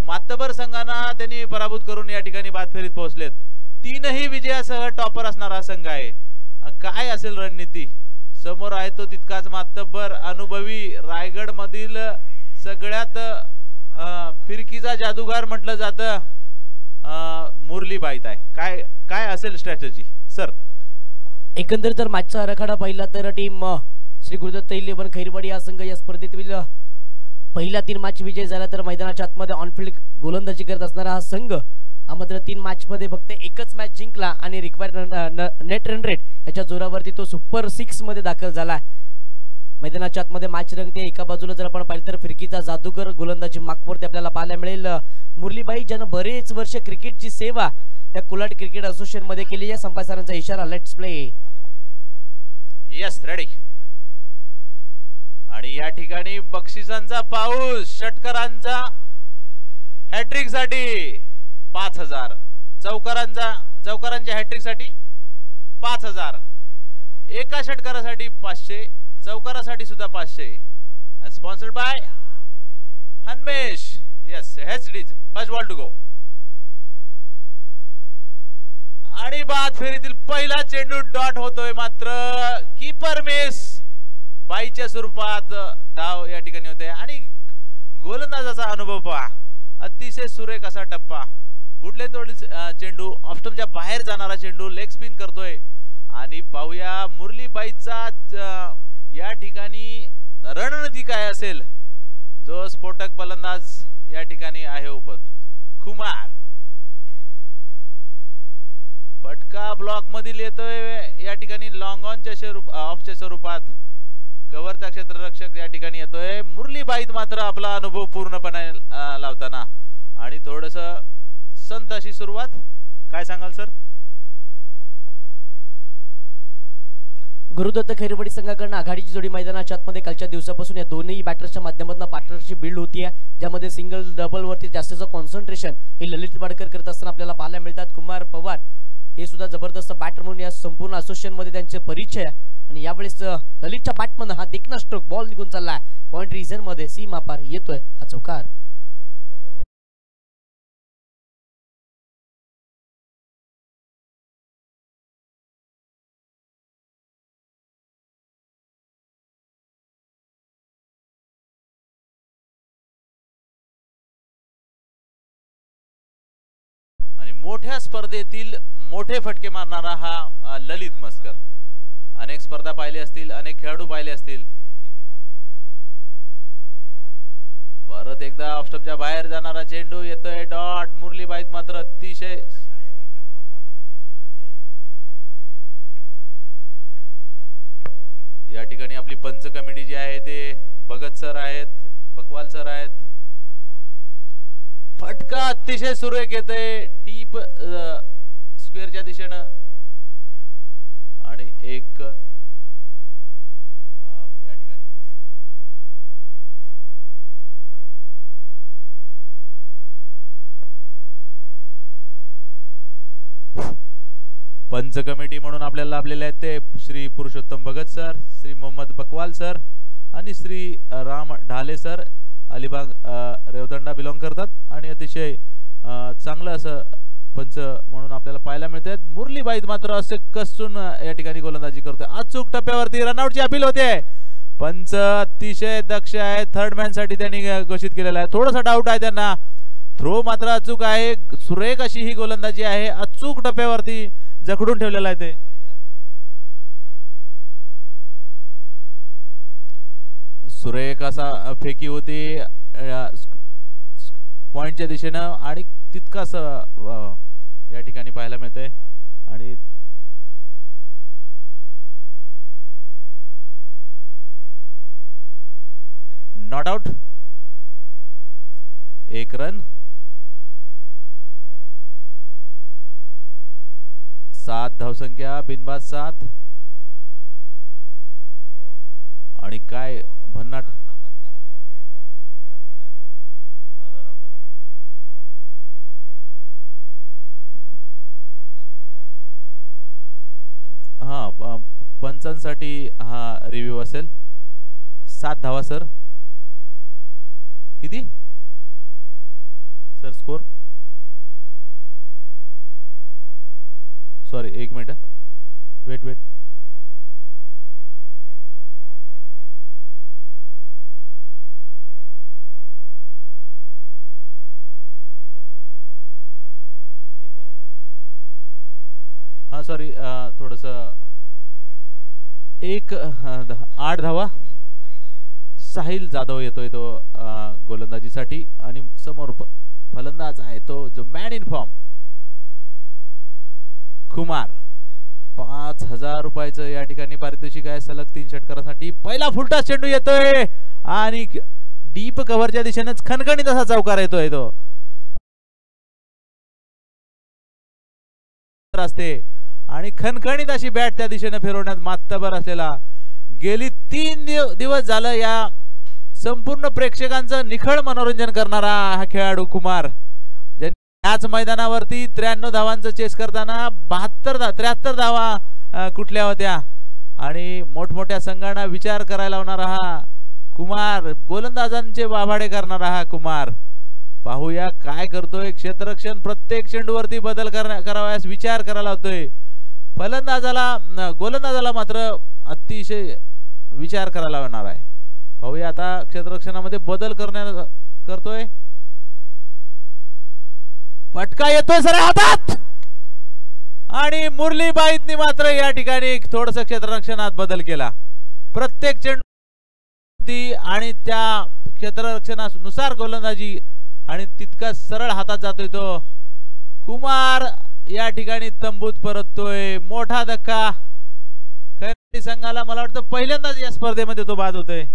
मातबर संघांना त्यांनी पराभूत करून या ठिकाणी बाद फेरीत पोहोचलेत. तीनही विजयासह टॉपर असणारा संघ आहे. काय असेल रणनीती? समोर आहे तो तितकाच मातबर अनुभवी रायगड मधील सगळ्यात फिरकीचा जादूगार म्हटलं जातं मुरलीबाईत आहे. काय काय असेल स्ट्रॅटेजी सर? एकंदर जर मॅचचा आराखडा पाहिला तर टीम श्री गुरुदत्त 11 खैरवाडी हा संघ या स्पर्धेतील पहिल्या 3 मॅच विजय झाला तर मैदानाच्या आतमध्ये ऑनफिल्ड गोलंदाजी करत असणारा हा संघ हा मात्र 3 मॅच मध्ये फक्त एकच मॅच जिंकला आणि रिक्वायर्ड नेट रन रेट याच्या जोरावरती तो सुपर 6 मध्ये दाखल झाला. मैदानाच्या आतमध्ये मॅच रंगते. एका बाजूला जर आपण पाहिलं तर फिरकीचा जादूगर गोलंदाजी मार्कवरती आपल्याला पाहायला मिळेल मुरलीबाई, ज्यानं बरेच वर्ष क्रिकेटची सेवा या कोलाट क्रिकेट असोसिएशन मध्ये केली आहे. संपासरांचा इशारा लेट्स प्ले. Yes ready. आणि या ठिकाणी बक्षिसांचा पाऊस. षटकरांचा हॅट्रिक साठी 5000, चौकारांच्या हॅट्रिक साठी 5000, एका षटकारासाठी 500, चौकारासाठी सुद्धा 500. Sponsored by Hanmesh. यस हेच फर्स्ट बॉल टू गो. आणि बाद फेरीतील पहिला चेंडू डॉट होतोय मात्र कीपर मिस. बाईच्या स्वरूपात धाव या ठिकाणी होते. आणि गोलंदाजाचा अनुभव पहा. अतिशय सुरेख असा टप्पा. गुडलेंदवरील चेंडू ऑफस्टमच्या बाहेर जाणारा चेंडू लेग स्पिन करतोय. आणि पाहूया मुरलीबाईचा या ठिकाणी रणनीती काय असेल. जो स्फोटक फलंदाज या ठिकाणी आहे खुमार. फटका ब्लॉक मधील येतोय या ठिकाणी लॉंग ऑनच्या ऑफच्या स्वरूपात. कव्हरचा क्षेत्ररक्षक या ठिकाणी येतोय. मुरलीबाईत मात्र आपला अनुभव पूर्णपणे लावताना आणि थोडस संत अशी सुरुवात. काय सांगाल सर? गुरुदत्त खैरवाडी संघाकडून आघाडीची जोडी मैदानाच्या आतमध्ये कालच्या दिवसापासून या दोन्ही बॅटर्सच्या माध्यमातून पार्टनरशिप बिल्ड होतीये, ज्यामध्ये सिंगल डबल वरती जास्तीचं कॉन्सन्ट्रेशन हे ललित वाडकर करत असताना आपल्याला पाहायला मिळतात. कुमार पवार हे सुद्धा जबरदस्त बॅटर म्हणून या संपूर्ण असोसिएशन मध्ये त्यांचे परिचय. आणि यावेळेस ललितच्या बॅटमन हा देखना स्ट्रोक बॉल निघून चाललाय. पॉइंट रिजन मध्ये सीमा पार येतोय हा चौकार. मोठ्या स्पर्धेतील मोठे फटके मारणारा हा ललित मस्कर. अनेक स्पर्धा पाहिले असतील, अनेक खेळाडू पाहिले असतील. परत एकदा ऑफस्टमच्या बाहेर जाणारा चेंडू येतोय डॉट. मुरलीबाईत मात्र अतिशय या ठिकाणी आपली पंच कमिटी जी आहे ते भगत सर आहेत, बकवाल सर आहेत. फटका अतिशय सुरेख येतोय डीप स्क्वेअरच्या दिशेनं. आणि एक या ठिकाणी पंच कमिटी म्हणून आपल्याला लाभलेले आहेत ते श्री पुरुषोत्तम भगत सर, श्री मोहम्मद बकवाल सर आणि श्री राम ढाले सर. अलिबाग रेवदंडा बिलॉंग करतात आणि अतिशय चांगलं असं पंच म्हणून आपल्याला पाहायला मिळते. मुरलीबाईत मात्र असे कसून या ठिकाणी गोलंदाजी करतोय. अचूक टप्प्यावरती रनआउटची अपील होते. पंच अतिशय दक्ष आहे. थर्ड मॅन साठी त्यांनी घोषित केलेला आहे. थोडासा डाऊट आहे त्यांना. थ्रो मात्र अचूक आहे. सुरेख अशी ही गोलंदाजी आहे. अचूक टप्प्यावरती जखडून ठेवलेला आहे ते. सुरेख असा फेकी होती पॉइंटच्या दिशेनं आणि तितकाच या ठिकाणी पाहायला मिळतंय. आणि नॉट आउट. 1 रन. 7 धावसंख्या बिनबाद 7. आणि काय भन्नाट हा पंचांसाठी हा रिव्ह्यू असेल. 7 धावा सर. किती? सर स्कोर सॉरी एक मिनिट वेट वेट हाँ सॉरी थोडस 8 धावा साहिल जाधव येतोय तो गोलंदाजीसाठी आणि समोर फलंदाज आहे तो जो मॅन इन फॉर्म कुमार 5000 रुपयाचं या ठिकाणी पारितोषिक आहे सलग 3 षटकारासाठी पहिला फुलटा चेंडू येतोय आणि डीप कव्हरच्या दिशेनेच खणखणीत असा चौकार येतोय तो असते आणि खणखणीत अशी बॅट त्या दिशेने फिरवण्यात मातबर असलेला गेली 3 दिवस झालं या संपूर्ण प्रेक्षकांचं निखळ मनोरंजन करणारा हा खेळाडू कुमार याच मैदानावरती 93 धावांचं चेस करताना 73 धावा कुठल्या होत्या आणि मोठमोठ्या संघांना विचार करायला लावणारा हा कुमार गोलंदाजांचे वाभाडे करणारा हा कुमार पाहूया काय करतोय क्षेत्ररक्षण प्रत्येक चेंडूवरती बदल करावयास विचार करायला लावतोय गोलंदाजाला मात्र अतिशय विचार करायला लावणार आहे पाहूया आता क्षेत्ररक्षणामध्ये बदल करतोय फटका येतोय सर हातात आणि मुरली बाईतनी मात्र या ठिकाणी थोडस क्षेत्ररक्षणात बदल केला प्रत्येक चेंडू आणि त्या क्षेत्ररक्षणानुसार गोलंदाजी आणि तितका सरळ हातात जातोय तो कुमार या ठिकाणी तंबूत परततोय मोठा धक्का खैरवाडी संघाला मला वाटतं पहिल्यांदाच या स्पर्धेमध्ये तो बाद होतोय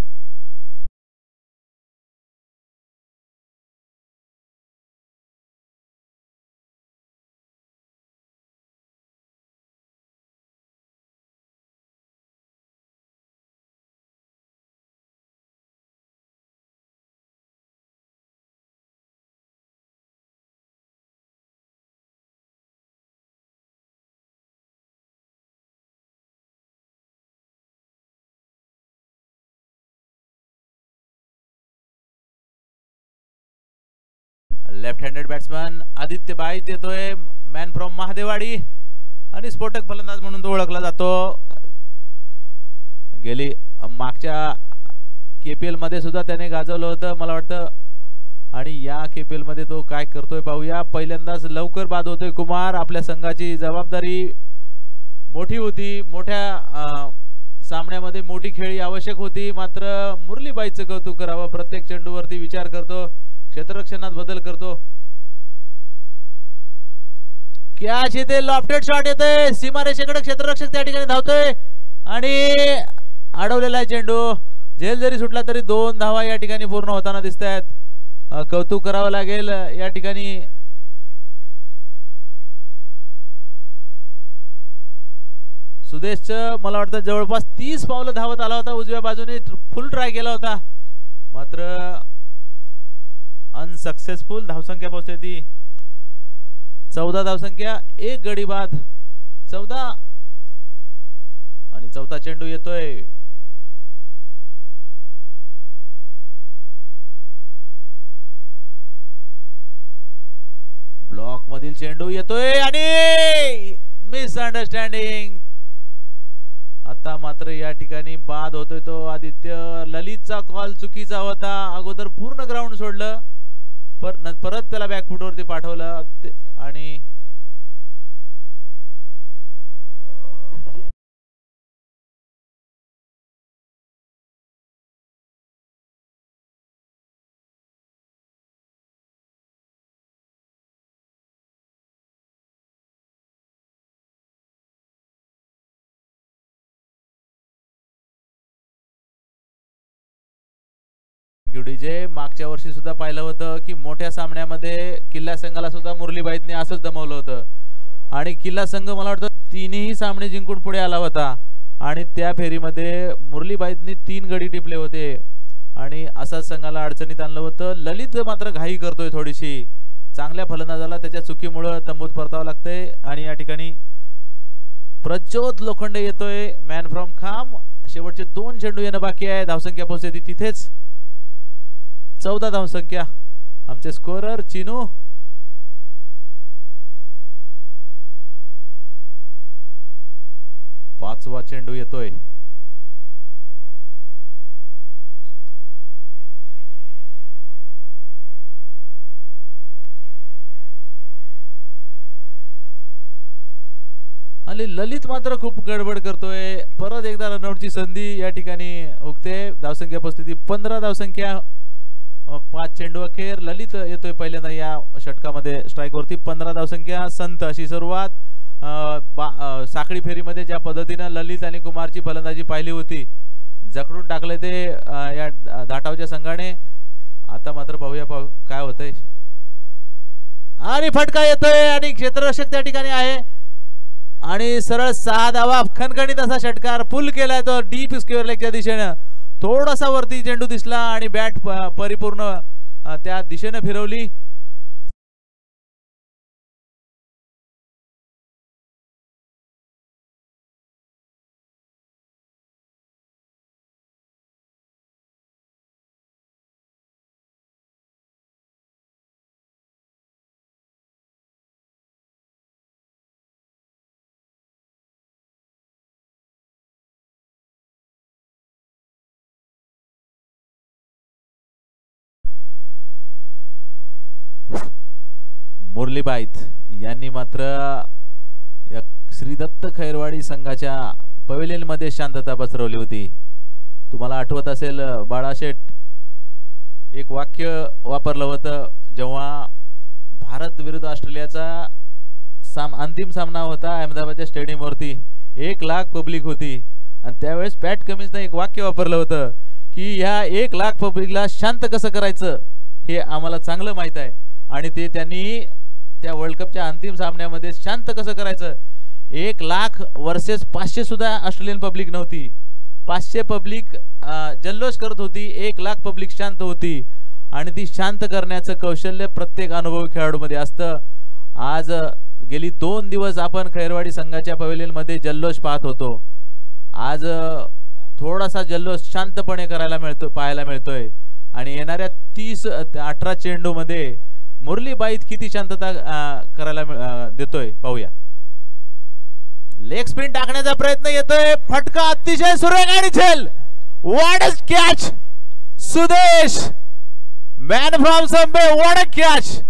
left handed batsman Aditya Bait येतोय मॅन फ्रॉम महादेवाडी आणि स्फोटक फलंदाज म्हणून तो ओळखला जातो गेली मागच्या केपीएल मध्ये सुद्धा त्याने गाजवलं होतं मला वाटतं आणि या केपीएल मध्ये तो काय करतोय पाहूया पहिल्यांदाच लवकर बाद होतोय कुमार आपल्या संघाची जबाबदारी मोठी होती मोठ्या सामन्यामध्ये मोठी खेळी आवश्यक होती मात्र मुरलीबाईचं कौतुक करावं प्रत्येक चेंडूवरती विचार करतो क्षेत्ररक्षणात बदल करतो कॅच येते लॉफ्टेड शॉट येते सीमारेषेकडे क्षेत्ररक्षक त्या ठिकाणी धावतोय आणि अडवलेला चेंडू झेल जरी सुटला तरी 2 धावा या ठिकाणी पूर्ण होताना दिसत आहेत कौतुक करावं लागेल या ठिकाणी सुदेशचं मला वाटतं जवळपास 30 पावलं धावत आला होता उजव्या बाजूने फुल ट्राय केला होता मात्र अनसक्सेसफुल धावसंख्या पोहोचते ती 14 धावसंख्या 1 गडी बाद 14 आणि चौथा चेंडू येतोय ब्लॉक मधील चेंडू येतोय आणि मिसअंडरस्टँडिंग आता मात्र या ठिकाणी बाद होतोय तो आदित्य ललितचा कॉल चुकीचा होता अगोदर पूर्ण ग्राउंड सोडलं परत त्याला बॅकफुट वरती पाठवलं आणि जे मागच्या वर्षी सुद्धा पाहिलं होतं की मोठ्या सामन्यामध्ये किल्ला संघाला सुद्धा मुरलीबाईतने असंच दमवलं होतं आणि किल्ला संघ मला वाटतं 3ही सामने जिंकून पुढे आला होता आणि त्या फेरीमध्ये मुरलीबाईतने 3 गडी टिपले होते आणि असाच संघाला अडचणीत आणलं होतं ललित मात्र घाई करतोय थोडीशी चांगल्या फलंदाजाला त्याच्या चुकीमुळे तंबूत परतावं लागतंय आणि या ठिकाणी प्रज्योत लोखंडे येतोय मॅन फ्रॉम खाम शेवटचे 2 चेंडू येणं बाकी आहे धावसंख्या पोहोचते तिथेच 14 धावसंख्या आमचे स्कोरर चिनू. पाचवा चेंडू येतोय. आणि ललित मात्र खूप गडबड करतोय. परत एकदा रनआउटची संधी या ठिकाणी हुकते. धावसंख्या उपस्थिती 15 धावसंख्या. 5 चेंडू अखेर. ललित येतोय पहिल्यांदा या षटकामध्ये स्ट्राइक वरती. 15 धावसंख्या. संत अशी सुरुवात. साखळी फेरीमध्ये ज्या पद्धतीने ललित आणि कुमारची फलंदाजी पाहिली होती, जखडून टाकले ते या धाटावच्या संघाने. आता मात्र पाहूया काय होतंय. आणि फटका येतोय आणि क्षेत्ररक्षक त्या ठिकाणी आहे आणि सरळ 6 धावा. खणखणीत असा षटकार पुल केलाय तो डीप स्क्वेअर लेगच्या दिशेने. थोडासा वरती चेंडू दिसला आणि बॅट परिपूर्ण त्या दिशेने फिरवली. मुरलीबाईत यांनी मात्र श्री दत्त खैरवाडी संघाच्या पवेलियन मध्ये शांतता पसरवली होती. तुम्हाला आठवत असेल बाळाशेठ एक वाक्य वापरलं होतं जेव्हा भारत विरुद्ध ऑस्ट्रेलियाचा अंतिम सामना होता अहमदाबादच्या स्टेडियम वरती. 1 लाख पब्लिक होती आणि त्यावेळेस पॅट कमिन्सने एक वाक्य वापरलं होतं की ह्या 1 लाख पब्लिकला शांत कसं करायचं हे आम्हाला चांगलं माहित आहे. आणि ते त्यांनी त्या वर्ल्ड कपच्या अंतिम सामन्यामध्ये शांत कसं करायचं. 1 लाख वर्सेस 500 सुद्धा ऑस्ट्रेलियन पब्लिक नव्हती. 500 पब्लिक जल्लोष करत होती. 1 लाख पब्लिक शांत होती आणि ती शांत करण्याचं कौशल्य प्रत्येक अनुभवी खेळाडूमध्ये असतं. आज गेली 2 दिवस आपण खैरवाडी संघाच्या पवेलियन मध्ये जल्लोष पाहत होतो. आज थोडासा जल्लोष शांतपणे पाहायला मिळतोय आणि येणाऱ्या 18 चेंडू मध्ये मुरलीबाईत किती शांतता करायला देतोय पाहूया. लेग स्पिन टाकण्याचा प्रयत्न येतोय. फटका अतिशय सुरेख आणि झेल. What a catch Sudesh, man from Sambe. What a catch,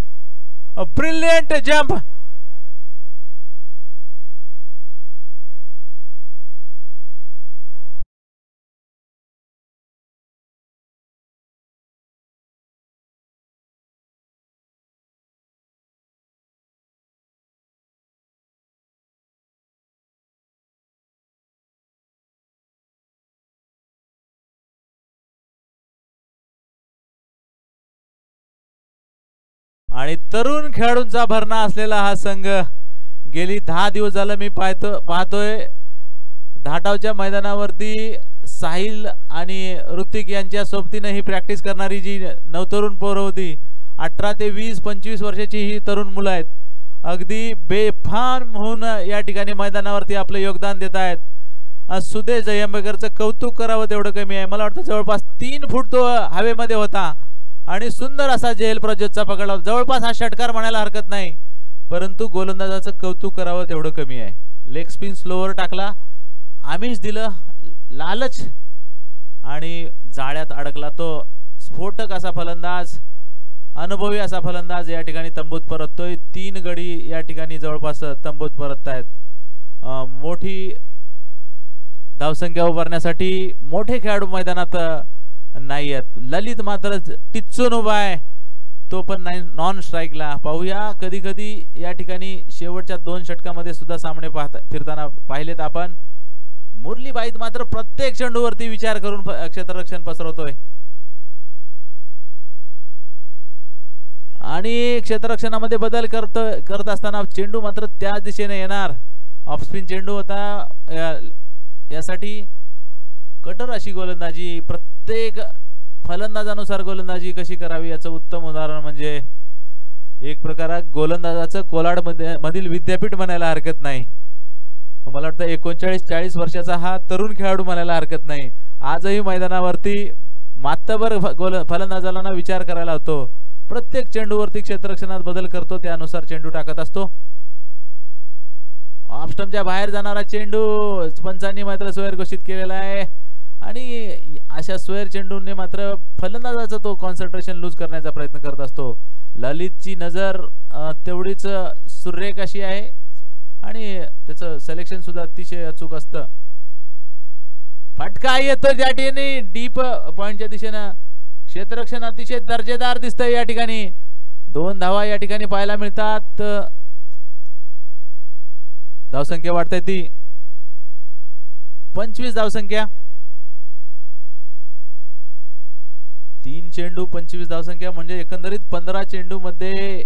a brilliant jump. आणि तरुण खेळाडूंचा भरणा असलेला हा संघ गेली 10 दिवस झालं मी पाहतोय. धाटावच्या मैदानावरती साहिल आणि ऋतिक यांच्या सोबतीने ही प्रॅक्टिस करणारी जी नवतरुण पोरं होती, 18 ते 20-25 वर्षाची ही तरुण मुलं आहेत. अगदी बेफाम होऊन या ठिकाणी मैदानावरती आपलं योगदान देत आहेत. सुदेश जयंबेकरचं कौतुक करावं तेवढं कमी आहे. मला वाटतं जवळपास 3 फूट तो हवेमध्ये होता आणि सुंदर असा झेल प्रज्योतचा पकडला. जवळपास हा षटकार म्हणायला हरकत नाही, परंतु गोलंदाजाचं कौतुक करावं तेवढं कमी आहे. लेग स्पिन स्लोवर टाकला, आमिष दिलं, लालच आणि जाळ्यात अडकला तो स्फोटक असा फलंदाज, अनुभवी असा फलंदाज या ठिकाणी तंबूत परततोय. 3 गडी या ठिकाणी जवळपास तंबूत परततायत. मोठी धावसंख्या उभारण्यासाठी मोठे खेळाडू मैदानात नाही आहेत. ललित मात्र टिच्चून उभा आहे, तो पण नॉन स्ट्राईकला. पाहूया कधी कधी या ठिकाणी शेवटच्या 2 षटकामध्ये सुद्धा सामने फिरताना पाहिलेत आपण. मुरलीबाईत मात्र प्रत्येक चेंडूवरती विचार करून क्षेत्ररक्षण पसरवतोय आणि क्षेत्ररक्षणामध्ये बदल करत असताना चेंडू मात्र त्या दिशेने येणार. ऑफ स्पिन चेंडू होता, यासाठी कटर अशी गोलंदाजी, प्रत्येक फलंदाजानुसार गोलंदाजी कशी करावी याचं उत्तम उदाहरण म्हणजे एक प्रकारात गोलंदाजाचं कोलाड मधील विद्यापीठ म्हणायला हरकत नाही. मला वाटतं 39-40 वर्षाचा हा तरुण खेळाडू म्हणायला हरकत नाही. आजही मैदानावरती मातबर फलंदाजाला विचार करायला होतो, प्रत्येक चेंडूवरती क्षेत्ररक्षणात बदल करतो, त्यानुसार चेंडू टाकत असतो. ऑफ स्टंपच्या बाहेर जाणारा चेंडू पंचांनी मात्र स्क्वेअर घोषित केलेला आहे आणि अशा स्क्वेअर चेंडूने मात्र फलंदाजाचा तो कॉन्सन्ट्रेशन लूज करण्याचा प्रयत्न करत असतो. ललितची नजर तेवढीच सुरेख अशी आहे आणि त्याचं सिलेक्शन सुद्धा अतिशय अचूक असतं. फटका येतो त्या ठिकाणी डीप पॉइंटच्या दिशेनं. क्षेत्ररक्षण अतिशय दर्जेदार दिसतंय या ठिकाणी. 2 धावा या ठिकाणी पाहायला मिळतात. धावसंख्या वाढते ती 25 धावसंख्या. 3 चेंडू 25 धावसंख्या म्हणजे एकंदरीत 15 चेंडू मध्ये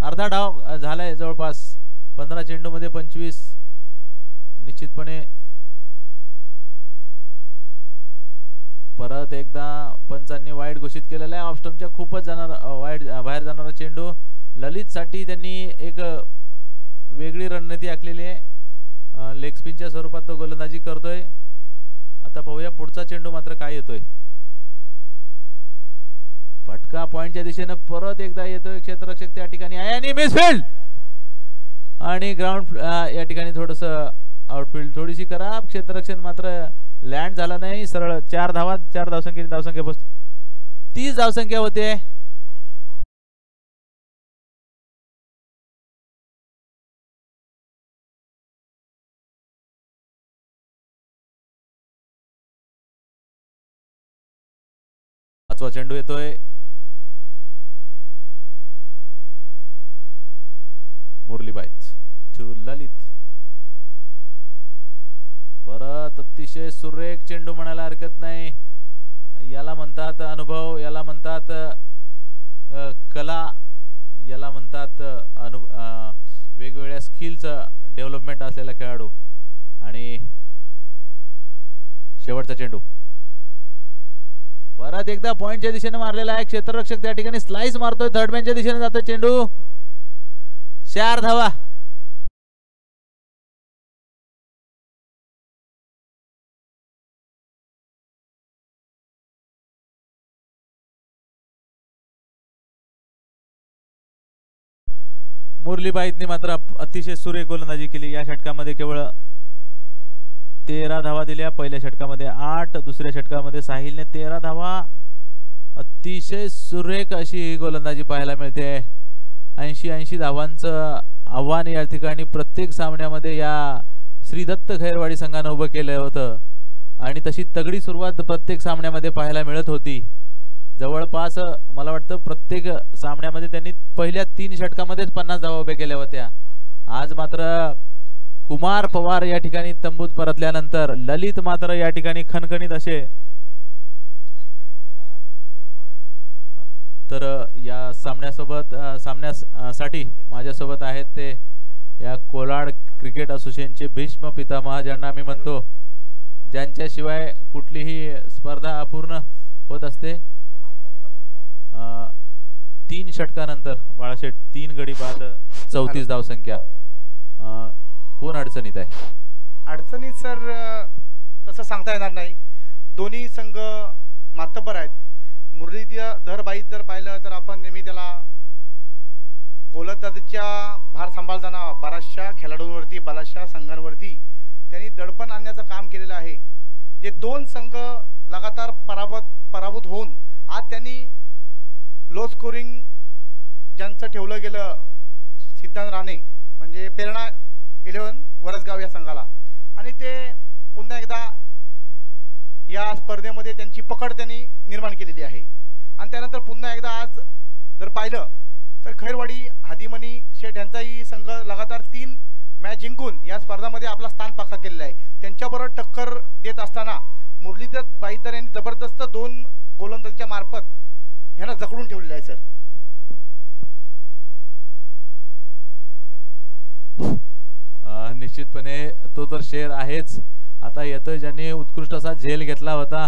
अर्धा डाव झालाय जवळपास. 15 चेंडू मध्ये 25 निश्चितपणे. परत एकदा पंचांनी वाईड घोषित केलेला आहे. ऑफ स्टंपच्या खूपच वाईड बाहेर जाणारा चेंडू. ललित साठी त्यांनी एक वेगळी रणनीती आखलेली आहे. लेग स्पिनच्या स्वरूपात तो गोलंदाजी करतोय. आता पाहूया पुढचा चेंडू मात्र काय येतोय. फटका पॉइंटच्या दिशेने परत एकदा येतोय. क्षेत्ररक्षक त्या ठिकाणी आहे आणि मिसफील्ड आणि ग्राउंड या ठिकाणी थोडस आउटफील्ड थोडीशी खराब. क्षेत्ररक्षण मात्र लँड झाला नाही. सरळ 4 धावा 4 धावसंख्येने धावसंख्या पोहोचते. 30 धावसंख्या होते. पाचवा चेंडू येतोय. मुरलीबाईत टू ललित. परत अतिशय सुरेख चेंडू म्हणायला हरकत नाही. याला म्हणतात अनुभव, याला म्हणतात कला, याला म्हणतात वेगवेगळ्या स्किलचं डेव्हलपमेंट असलेला खेळाडू. आणि शेवटचा चेंडू परत एकदा पॉइंटच्या दिशेने मारलेला आहे. क्षेत्ररक्षक त्या ठिकाणी स्लाइस मारतोय. थर्ड मॅनच्या दिशेने जातोय चेंडू. 4 धावा. मुरलीबाईतनी मात्र अतिशय सुरेख गोलंदाजी केली. या षटकामध्ये केवळ 13 धावा दिल्या. पहिल्या षटकामध्ये 8, दुसऱ्या षटकामध्ये साहिलने 13 धावा. अतिशय सुरेख अशी गोलंदाजी पाहायला मिळते. 80 धावांचं आव्हान या ठिकाणी प्रत्येक सामन्यामध्ये या श्री दत्त खैरवाडी संघाने उभं केलं होतं आणि तशी तगडी सुरुवात प्रत्येक सामन्यामध्ये पाहायला मिळत होती. जवळपास मला वाटतं प्रत्येक सामन्यामध्ये त्यांनी पहिल्या 3 षटकामध्येच 50 धावा उभे केल्या होत्या. आज मात्र कुमार पवार या ठिकाणी तंबूत परतल्यानंतर ललित मात्र या ठिकाणी खणखणीत असे. तर या सामन्यासाठी माझ्यासोबत आहेत ते या कोलाड क्रिकेट असोसिएशनचे भीष्म पितामह ज्यांना मी म्हणतो, ज्यांच्याशिवाय कुठलीही स्पर्धा अपूर्ण होत असते. 3 षटकानंतर बाळाशेठ 3 गडी बाद 34 धावसंख्या. कोण अडचणीत आहे? अडचणीत सर तसं सांगता येणार नाही. दोन्ही संघ मातब्बर आहेत. मुरलीधर बाईत जर पाहिलं तर आपण नेहमी त्याला गोलंदाजीच्या भार सांभाळताना बऱ्याचशा खेळाडूंवरती बऱ्याचशा संघांवरती त्यांनी दडपण आणण्याचं काम केलेलं आहे. जे 2 संघ लगातार पराभूत होऊन आज त्यांनी लो स्कोरिंग ज्यांचं ठेवलं गेलं सिद्धांत राणे म्हणजे प्रेरणा 11 वरसगाव या संघाला, आणि ते पुन्हा एकदा या स्पर्धेमध्ये त्यांची पकड त्यांनी निर्माण केलेली आहे. आणि त्यानंतर पुन्हा एकदा आज जर पाहिलं तर खैरवाडी हादीमनी शेठ यांचाही संघ लगातार 3 मॅच जिंकून या स्पर्धामध्ये आपला स्थान पक्का केलेला आहे. त्यांच्याबरोबर टक्कर देत असताना मुरलीधर बाईतर यांनी जबरदस्त 2 गोलंदाजीच्या मार्फत यांना जखडून ठेवलेलं आहे सर. निश्चितपणे तो तर शेर आहेच. आता येतोय ज्यांनी उत्कृष्ट असा झेल घेतला होता,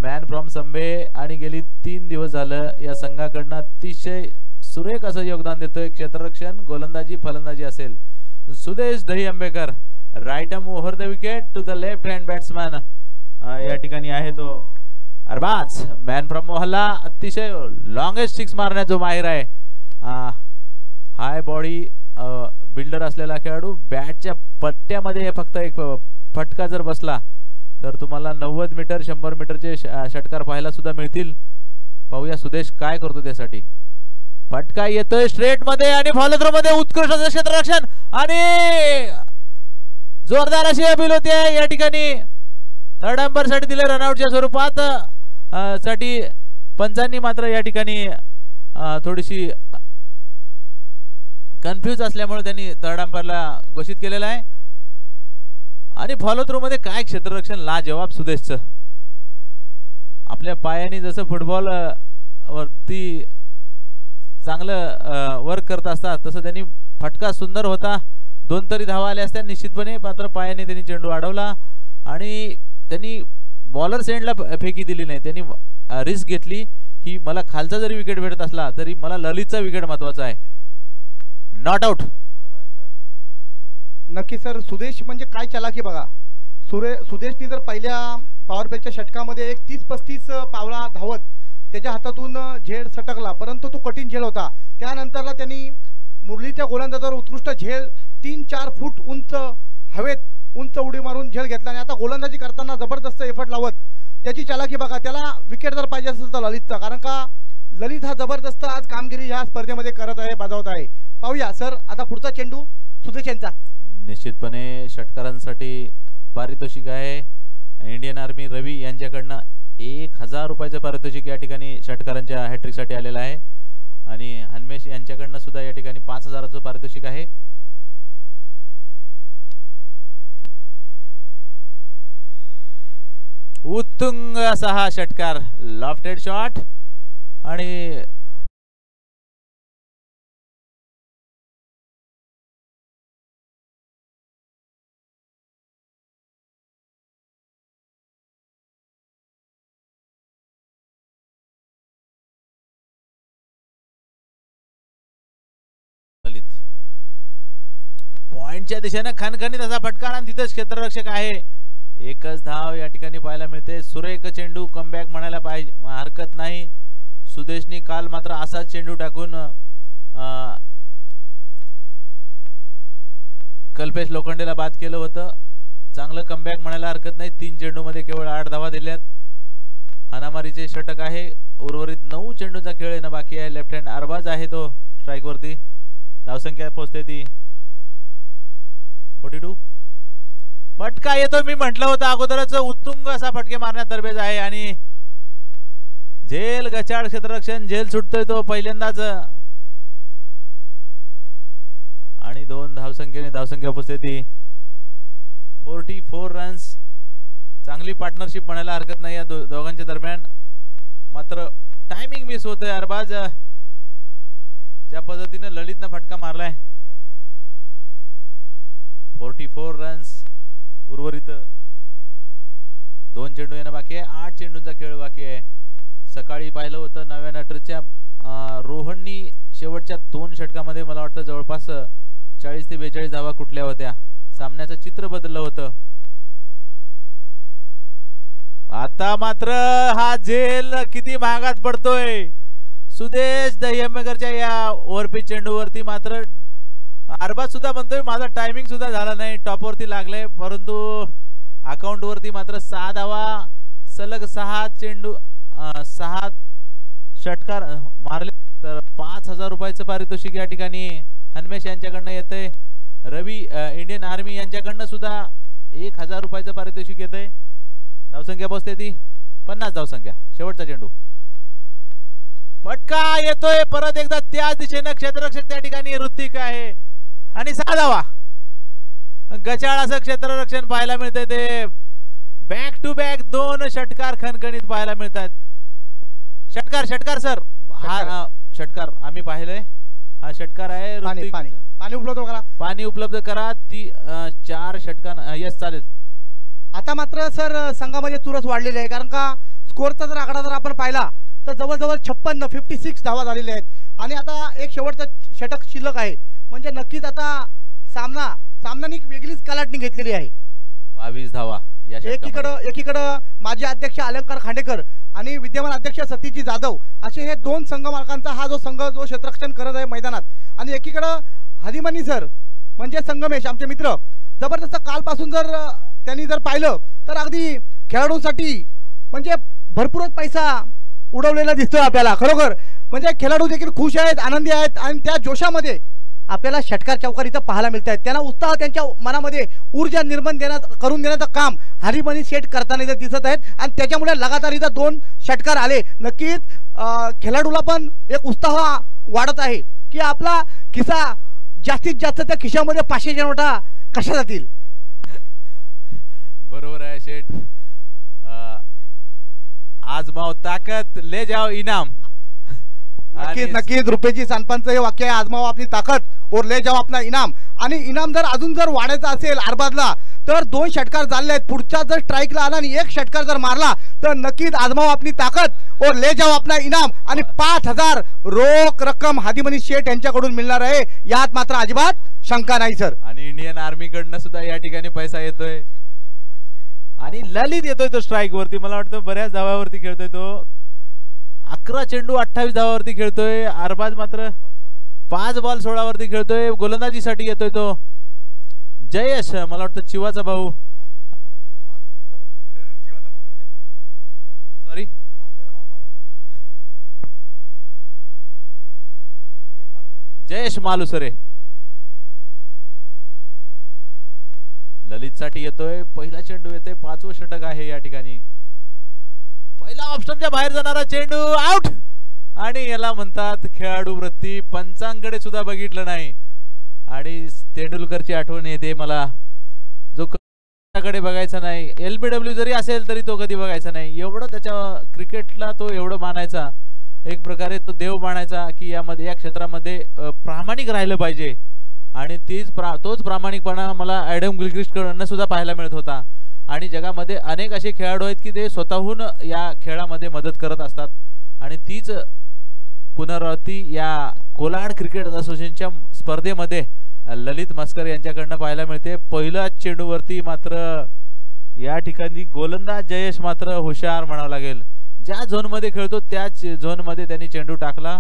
मॅन फ्रॉम संबे, आणि गेली 3 दिवस झालं या संघाकडनं अतिशय सुरेख असं योगदान देतोय. क्षेत्ररक्षण, गोलंदाजी, फलंदाजी असेल. Sudesh Dahi Ambekar right arm over the wicket to the left hand batsman या ठिकाणी आहे तो अरबाज मॅन फ्रॉम मोहल्ला अतिशय लॉंगेस्ट सिक्स मारण्यात जो माहिर आहे, हाय बॉडी बिल्डर असलेला खेळाडू. बॅटच्या पट्ट्यामध्ये फक्त एक फटका जर बसला तर तुम्हाला 90 मीटर 100 मीटरचे षटकार पाहायला सुद्धा मिळतील. पाहूया सुदेश काय करतो त्यासाठी. फटका येतोय स्ट्रेट मध्ये आणि फॉलो थ्रो मध्ये उत्कृष्ट क्षेत्ररक्षण आणि जोरदार अशी अपील होते या ठिकाणी. थर्ड अंपायर साठी दिले रनआउटच्या स्वरूपात साठी पंचांनी मात्र या ठिकाणी थोडीशी कन्फ्यूज असल्यामुळे त्यांनी थर्ड अंपायरला घोषित केलेला आहे. आणि फॉलो थ्रो मध्ये काय क्षेत्ररक्षण लाजवाब सुदेशचं. आपल्या पायाने जसं फुटबॉल वरती चांगलं वर्क करत असतात तसं त्यांनी फटका सुंदर होता. 2 तरी धावा आल्या असत्या निश्चितपणे, मात्र पायाने त्यांनी चेंडू अडवला आणि त्यांनी बॉलर सेंडला फेकी दिली नाही. त्यांनी रिस्क घेतली की मला खालचा जरी विकेट भेटत असला तरी मला ललितचा विकेट महत्वाचा आहे. Not out. नक्की सर, सुदेश म्हणजे काय चलाकी बघा. सुदेशनी जर पहिल्या पॉवर प्लेच्या षटकामध्ये एक 30-35 पावला धावत त्याच्या हातातून झेल सटकला, परंतु तो कठीण झेल होता. त्यानंतरला त्यांनी मुरलीच्या गोलंदाजावर उत्कृष्ट झेल 3-4 फूट उंच हवेत उंच उडी मारून झेल घेतला आणि आता गोलंदाजी करताना जबरदस्त एफर्ट लावत त्याची चलाकी बघा. त्याला विकेट जर पाहिजे असेल तर ललितचा, कारण का ललित हा जबरदस्त आज कामगिरी या स्पर्धेमध्ये करत आहे, बजावत आहे. पाहूया सर आता पुढचा चेंडू सुदेश यांचा. निश्चितपणे षटकारांसाठी पारितोषिक आहे. इंडियन आर्मी रवी यांच्याकडनं 1000 रुपयाचं पारितोषिक या ठिकाणी षटकारांच्या हॅट्रिक साठी आलेलं आहे आणि हनमेश यांच्याकडनं सुद्धा या ठिकाणी 5000चं पारितोषिक आहे. उत्तुंग असा हा षटकार, लॉफ्टेड शॉट आणि पॉइंटच्या दिशेने खणखणीत असा फटकार आणि तिथेच क्षेत्ररक्षक आहे. एकच धाव या ठिकाणी पाहायला मिळते. सुरेख चेंडू, कमबॅक म्हणायला पाहिजे हरकत नाही. सुदेशनी काल मात्र असाच चेंडू टाकून कल्पेश लोखंडेला बाद केलं होतं. चांगलं कमबॅक म्हणायला हरकत नाही. 3 चेंडूमध्ये केवळ 8 धावा दिल्यात. हाणामारीचे षटक आहे. उर्वरित 9 चेंडूचा खेळ येणं बाकी आहे. लेफ्ट हँड अरबाज आहे तो स्ट्राइक वरती. धावसंख्या पोहोचते ती 42. फटका येतो. मी म्हटलं होतं अगोदरच उत्तुंग असा फटके मारण्यात तरबेज आहे आणि झेल गचाळ क्षेत्ररक्षण झेल सुटतोय तो पहिल्यांदाच आणि 2 धावसंख्येने धावसंख्या पोहोचते ती 44 रन्स. चांगली पार्टनरशिप म्हणायला हरकत नाही या दोघांच्या दरम्यान. मात्र टायमिंग मिस होतोय. अरबाज ज्या पद्धतीने ललितनं फटका मारलाय. 44 रन्स. उर्वरित 2 चेंडू येणं बाकी आहे. 8 चेंडूंचा खेळ बाकी आहे. सकाळी पाहिलं होतं 99च्या रोहननी शेवटच्या 2 षटकामध्ये मला वाटतं जवळपास 40 ते 42 धावा कुठल्या होत्या. सामन्याचं चित्र बदललं होतं. आता मात्र हा झेल किती महागात पडतोय. सुदेश दहियमेकरच्या या ओव्हरपिच चेंडूवरती मात्र अरबाज सुद्धा म्हणतोय माझा टायमिंग सुद्धा झाला नाही. टॉपवरती लागले परंतु अकाउंट वरती मात्र 6 धावा सलग 6 चेंडू 6 षटकार मारले तर 5000 रुपयाचं पारितोषिक या ठिकाणी हनमेश यांच्याकडनं येतंय. रवी इंडियन आर्मी यांच्याकडनं सुद्धा 1000 रुपयाचं पारितोषिक येतंय. धावसंख्या पोहोचते ती 50 धावसंख्या. शेवटचा चेंडू फटका येतोय परत एकदा त्याच दिशेने. क्षेत्ररक्षक त्या ठिकाणी ऋतिक आहे आणि 6 धावा. गचाळ असं क्षेत्ररक्षण पाहायला मिळतंय. ते बॅक टू बॅक 2 षटकार खणखणीत पाहायला मिळतात. षटकार सर हा षटकार आम्ही पाहिलंय. हा षटकार आहे. पाणी उपलब्ध करा. पाणी उपलब्ध करा. ती 4 षटकां यस चालेल. आता मात्र सर संघामध्ये चुरस वाढलेली आहे, कारण का स्कोरचा जर आकडा जर आपण पाहिला तर जवळजवळ 56 धावा झालेल्या आहेत आणि आता एक शेवटचा षटक शिल्लक आहे. म्हणजे नक्कीच आता सामन्याने वेगळीच कलाटणी घेतलेली आहे. 22 धावा या षटकामध्ये. एकीकडं माजी अध्यक्ष अलंकार खांडेकर आणि विद्यमान अध्यक्ष सतीजी जाधव असे हे दोन संघ मालकांचा हा जो संघ जो क्षेत्ररक्षण करत आहे मैदानात, आणि एकीकडं हदिमनी सर म्हणजे संगमेश आमचे मित्र जबरदस्त कालपासून जर त्यांनी जर पाहिलं तर अगदी खेळाडूंसाठी म्हणजे भरपूरच पैसा उडवलेला दिसतोय आपल्याला. खरोखर म्हणजे खेळाडू देखील खुश आहेत, आनंदी आहेत आणि त्या जोशामध्ये आपल्याला षटकार चौकार इथं पाहायला मिळत आहेत. त्यांना उत्साह त्यांच्या मनामध्ये ऊर्जा निर्माण करून देण्याचं काम हरिमनी शेठ करताना इथं दिसत आहेत आणि त्याच्यामुळे लगातार इथं 2 षटकार आले. नक्कीच खेळाडूला पण एक उत्साह वाढत आहे की आपला खिसा जास्तीत जास्त त्या खिशामध्ये 500च्या नोटा कशा जातील. बरोबर आहे शेठ. आजमाव ताकद ले जाओ इनाम. नक्कीच रुपेजी सांडपांचं हे वाक्य आहे, आजमाव आपली ताकद और ले जाओ आपला इनाम. आणि इनाम जर अजून जर वाढायचा असेल अरबाजला तर 2 षटकार झाले आहेत. पुढच्या जर स्ट्राईकला आला आणि 1 षटकार जर मारला तर नक्कीच आजमाव आपली ताकद और ले जाओ आपला इनाम आणि 5000 रोख रक्कम हादीमनी शेठ यांच्याकडून मिळणार आहे, यात मात्र अजिबात शंका नाही सर. आणि इंडियन आर्मी कडनं सुद्धा या ठिकाणी पैसा येतोय आणि ललित येतोय तो स्ट्राईक वरती. मला वाटतं बऱ्याच धावावरती खेळतोय तो. 11 चेंडू 28 धावावरती खेळतोय. अरबाज मात्र 5 बॉल 16 वरती खेळतोय. गोलंदाजीसाठी येतोय तो जयेश, मला वाटतं चिवाचा भाऊ, सॉरी जयेश मालुसरे ललित साठी येतोय. पहिला चेंडू येतोय. 5वं षटक आहे या ठिकाणी. पहिला ऑप्शनच्या बाहेर जाणारा चेंडू आउट. आणि याला म्हणतात खेळाडू वृत्ती. पंचांकडे सुद्धा बघितलं नाही आणि तेंडुलकरची आठवण येते मला, जो कडे बघायचा नाही. LBW जरी असेल तरी तो कधी बघायचा नाही. एवढं त्याच्या क्रिकेटला तो एवढं मानायचा, एक प्रकारे तो देव मानायचा की यामध्ये या क्षेत्रामध्ये प्रामाणिक राहिलं पाहिजे. आणि तोच प्रामाणिकपणा मला ॲडम गिलक्रिस्ट कडून सुद्धा पाहायला मिळत होता. आणि जगामध्ये अनेक असे खेळाडू आहेत की ते स्वतःहून या खेळामध्ये मदत करत असतात आणि तीच पुनरावृत्ती या कोलाड क्रिकेट असोसिएशनच्या स्पर्धेमध्ये ललित मस्कर यांच्याकडनं पाहायला मिळते. पहिल्या चेंडूवरती मात्र या ठिकाणी गोलंदाज जयेश मात्र हुशार म्हणावं लागेल. ज्या झोनमध्ये खेळतो त्याच झोनमध्ये त्यांनी चेंडू टाकला.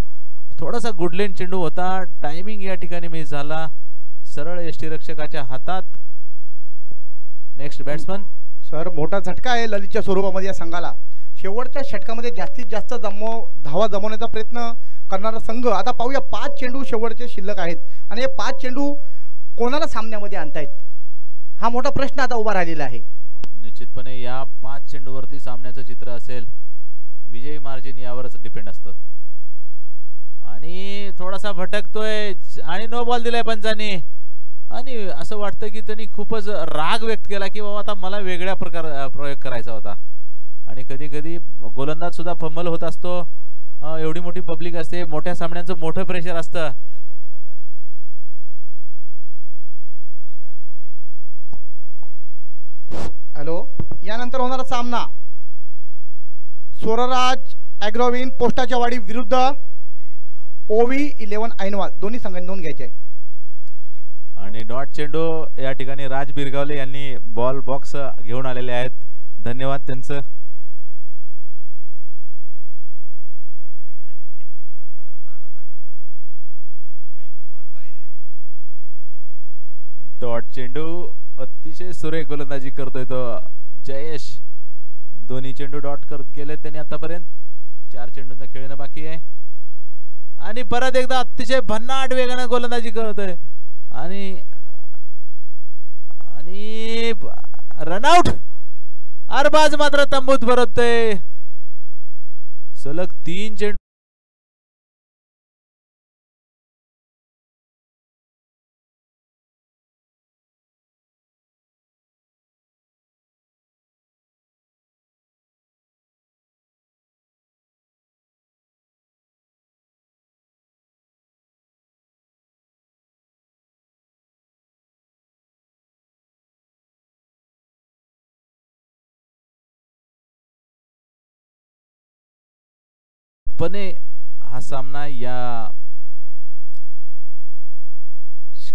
थोडासा गुडलेन चेंडू होता. टायमिंग या ठिकाणी मिस झाला. सरळ यष्टीरक्षकाच्या हातात. नेक्स्ट बॅट्समन सर, मोठा झटका आहे ललितच्या स्वरूपामध्ये या संघाला. शेवटच्या षटकामध्ये जास्तीत जास्त धावा जमवण्याचा प्रयत्न करणारा संघ. आता पाहूया 5 चेंडू शेवटचे शिल्लक आहेत आणि हे 5 चेंडू कोणाला सामन्यामध्ये आणतायत हा मोठा प्रश्न आता उभा राहिलेला आहे. निश्चितपणे या 5 चेंडूवरती सामन्याचं चित्र असेल. विजयी मार्जिन यावरच डिपेंड असतं. आणि थोडासा भटकतोय आणि नो बॉल दिलाय पंचांनी. आणि असं वाटतं की त्यांनी खूपच राग व्यक्त केला की बाबा आता मला वेगळ्या प्रकार प्रयोग करायचा होता. आणि कधी कधी गोलंदाज सुद्धा फंबल होत असतो. एवढी मोठी पब्लिक असते, मोठ्या सामन्यांचं मोठं प्रेशर असतं. हॅलो, यानंतर होणारा सामना स्वरराज ॲग्रोविन पोस्टाच्या वाडी विरुद्ध OV 11 ऐनवाल. दोन्ही संघांनी नोंद घ्यायची आहे. आणि डॉट चेंडू या ठिकाणी राज बिरगावले यांनी बॉल बॉक्स घेऊन आलेले आहेत. धन्यवाद त्यांचं. डॉट चेंडू अतिशय सुरेख गोलंदाजी करतोय तो जयेश. दोन्ही चेंडू डॉट केले त्यांनी आतापर्यंत. 4 चेंडूंचा खेळणं बाकी आहे. आणि परत एकदा अतिशय भन्नाट वेगाने गोलंदाजी करतोय आणि रनआउट. अरबाज मात्र तंबूत परततोय. सलग 3 चेंडू पणे हा सामना या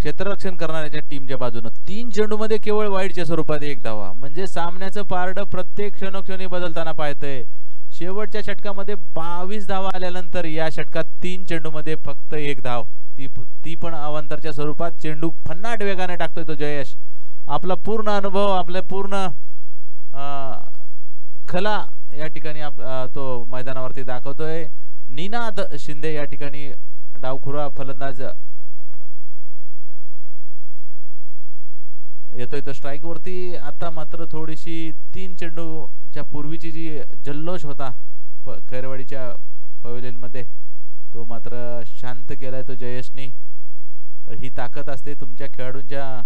क्षेत्ररक्षण करणाऱ्याच्या टीमच्या बाजूने 3 चेंडूमध्ये केवळ वाईडच्या स्वरूपात 1 धावा, म्हणजे सामन्याचं पारड प्रत्येक क्षणोक्षणी बदलताना पाहतंय. शेवटच्या षटकामध्ये 22 धावा आल्यानंतर या षटकात 3 चेंडूमध्ये फक्त 1 धाव, ती पण अवांतरच्या स्वरूपात. चेंडू फन्नाट वेगाने टाकतोय तो जयेश. आपला पूर्ण अनुभव, आपल्या पूर्ण खला या ठिकाणी तो मैदानावरती दाखवतोय. निनाद शिंदे या ठिकाणी डावखुरा फलंदाज येतोय तो स्ट्राइक वरती. आता मात्र थोडीशी 3 चेंडूच्या पूर्वीची जी जल्लोष होता खैरवाडीच्या पवेलियन मध्ये, तो मात्र शांत केलाय तो जयेशनी. ही ताकद असते तुमच्या खेळाडूंच्या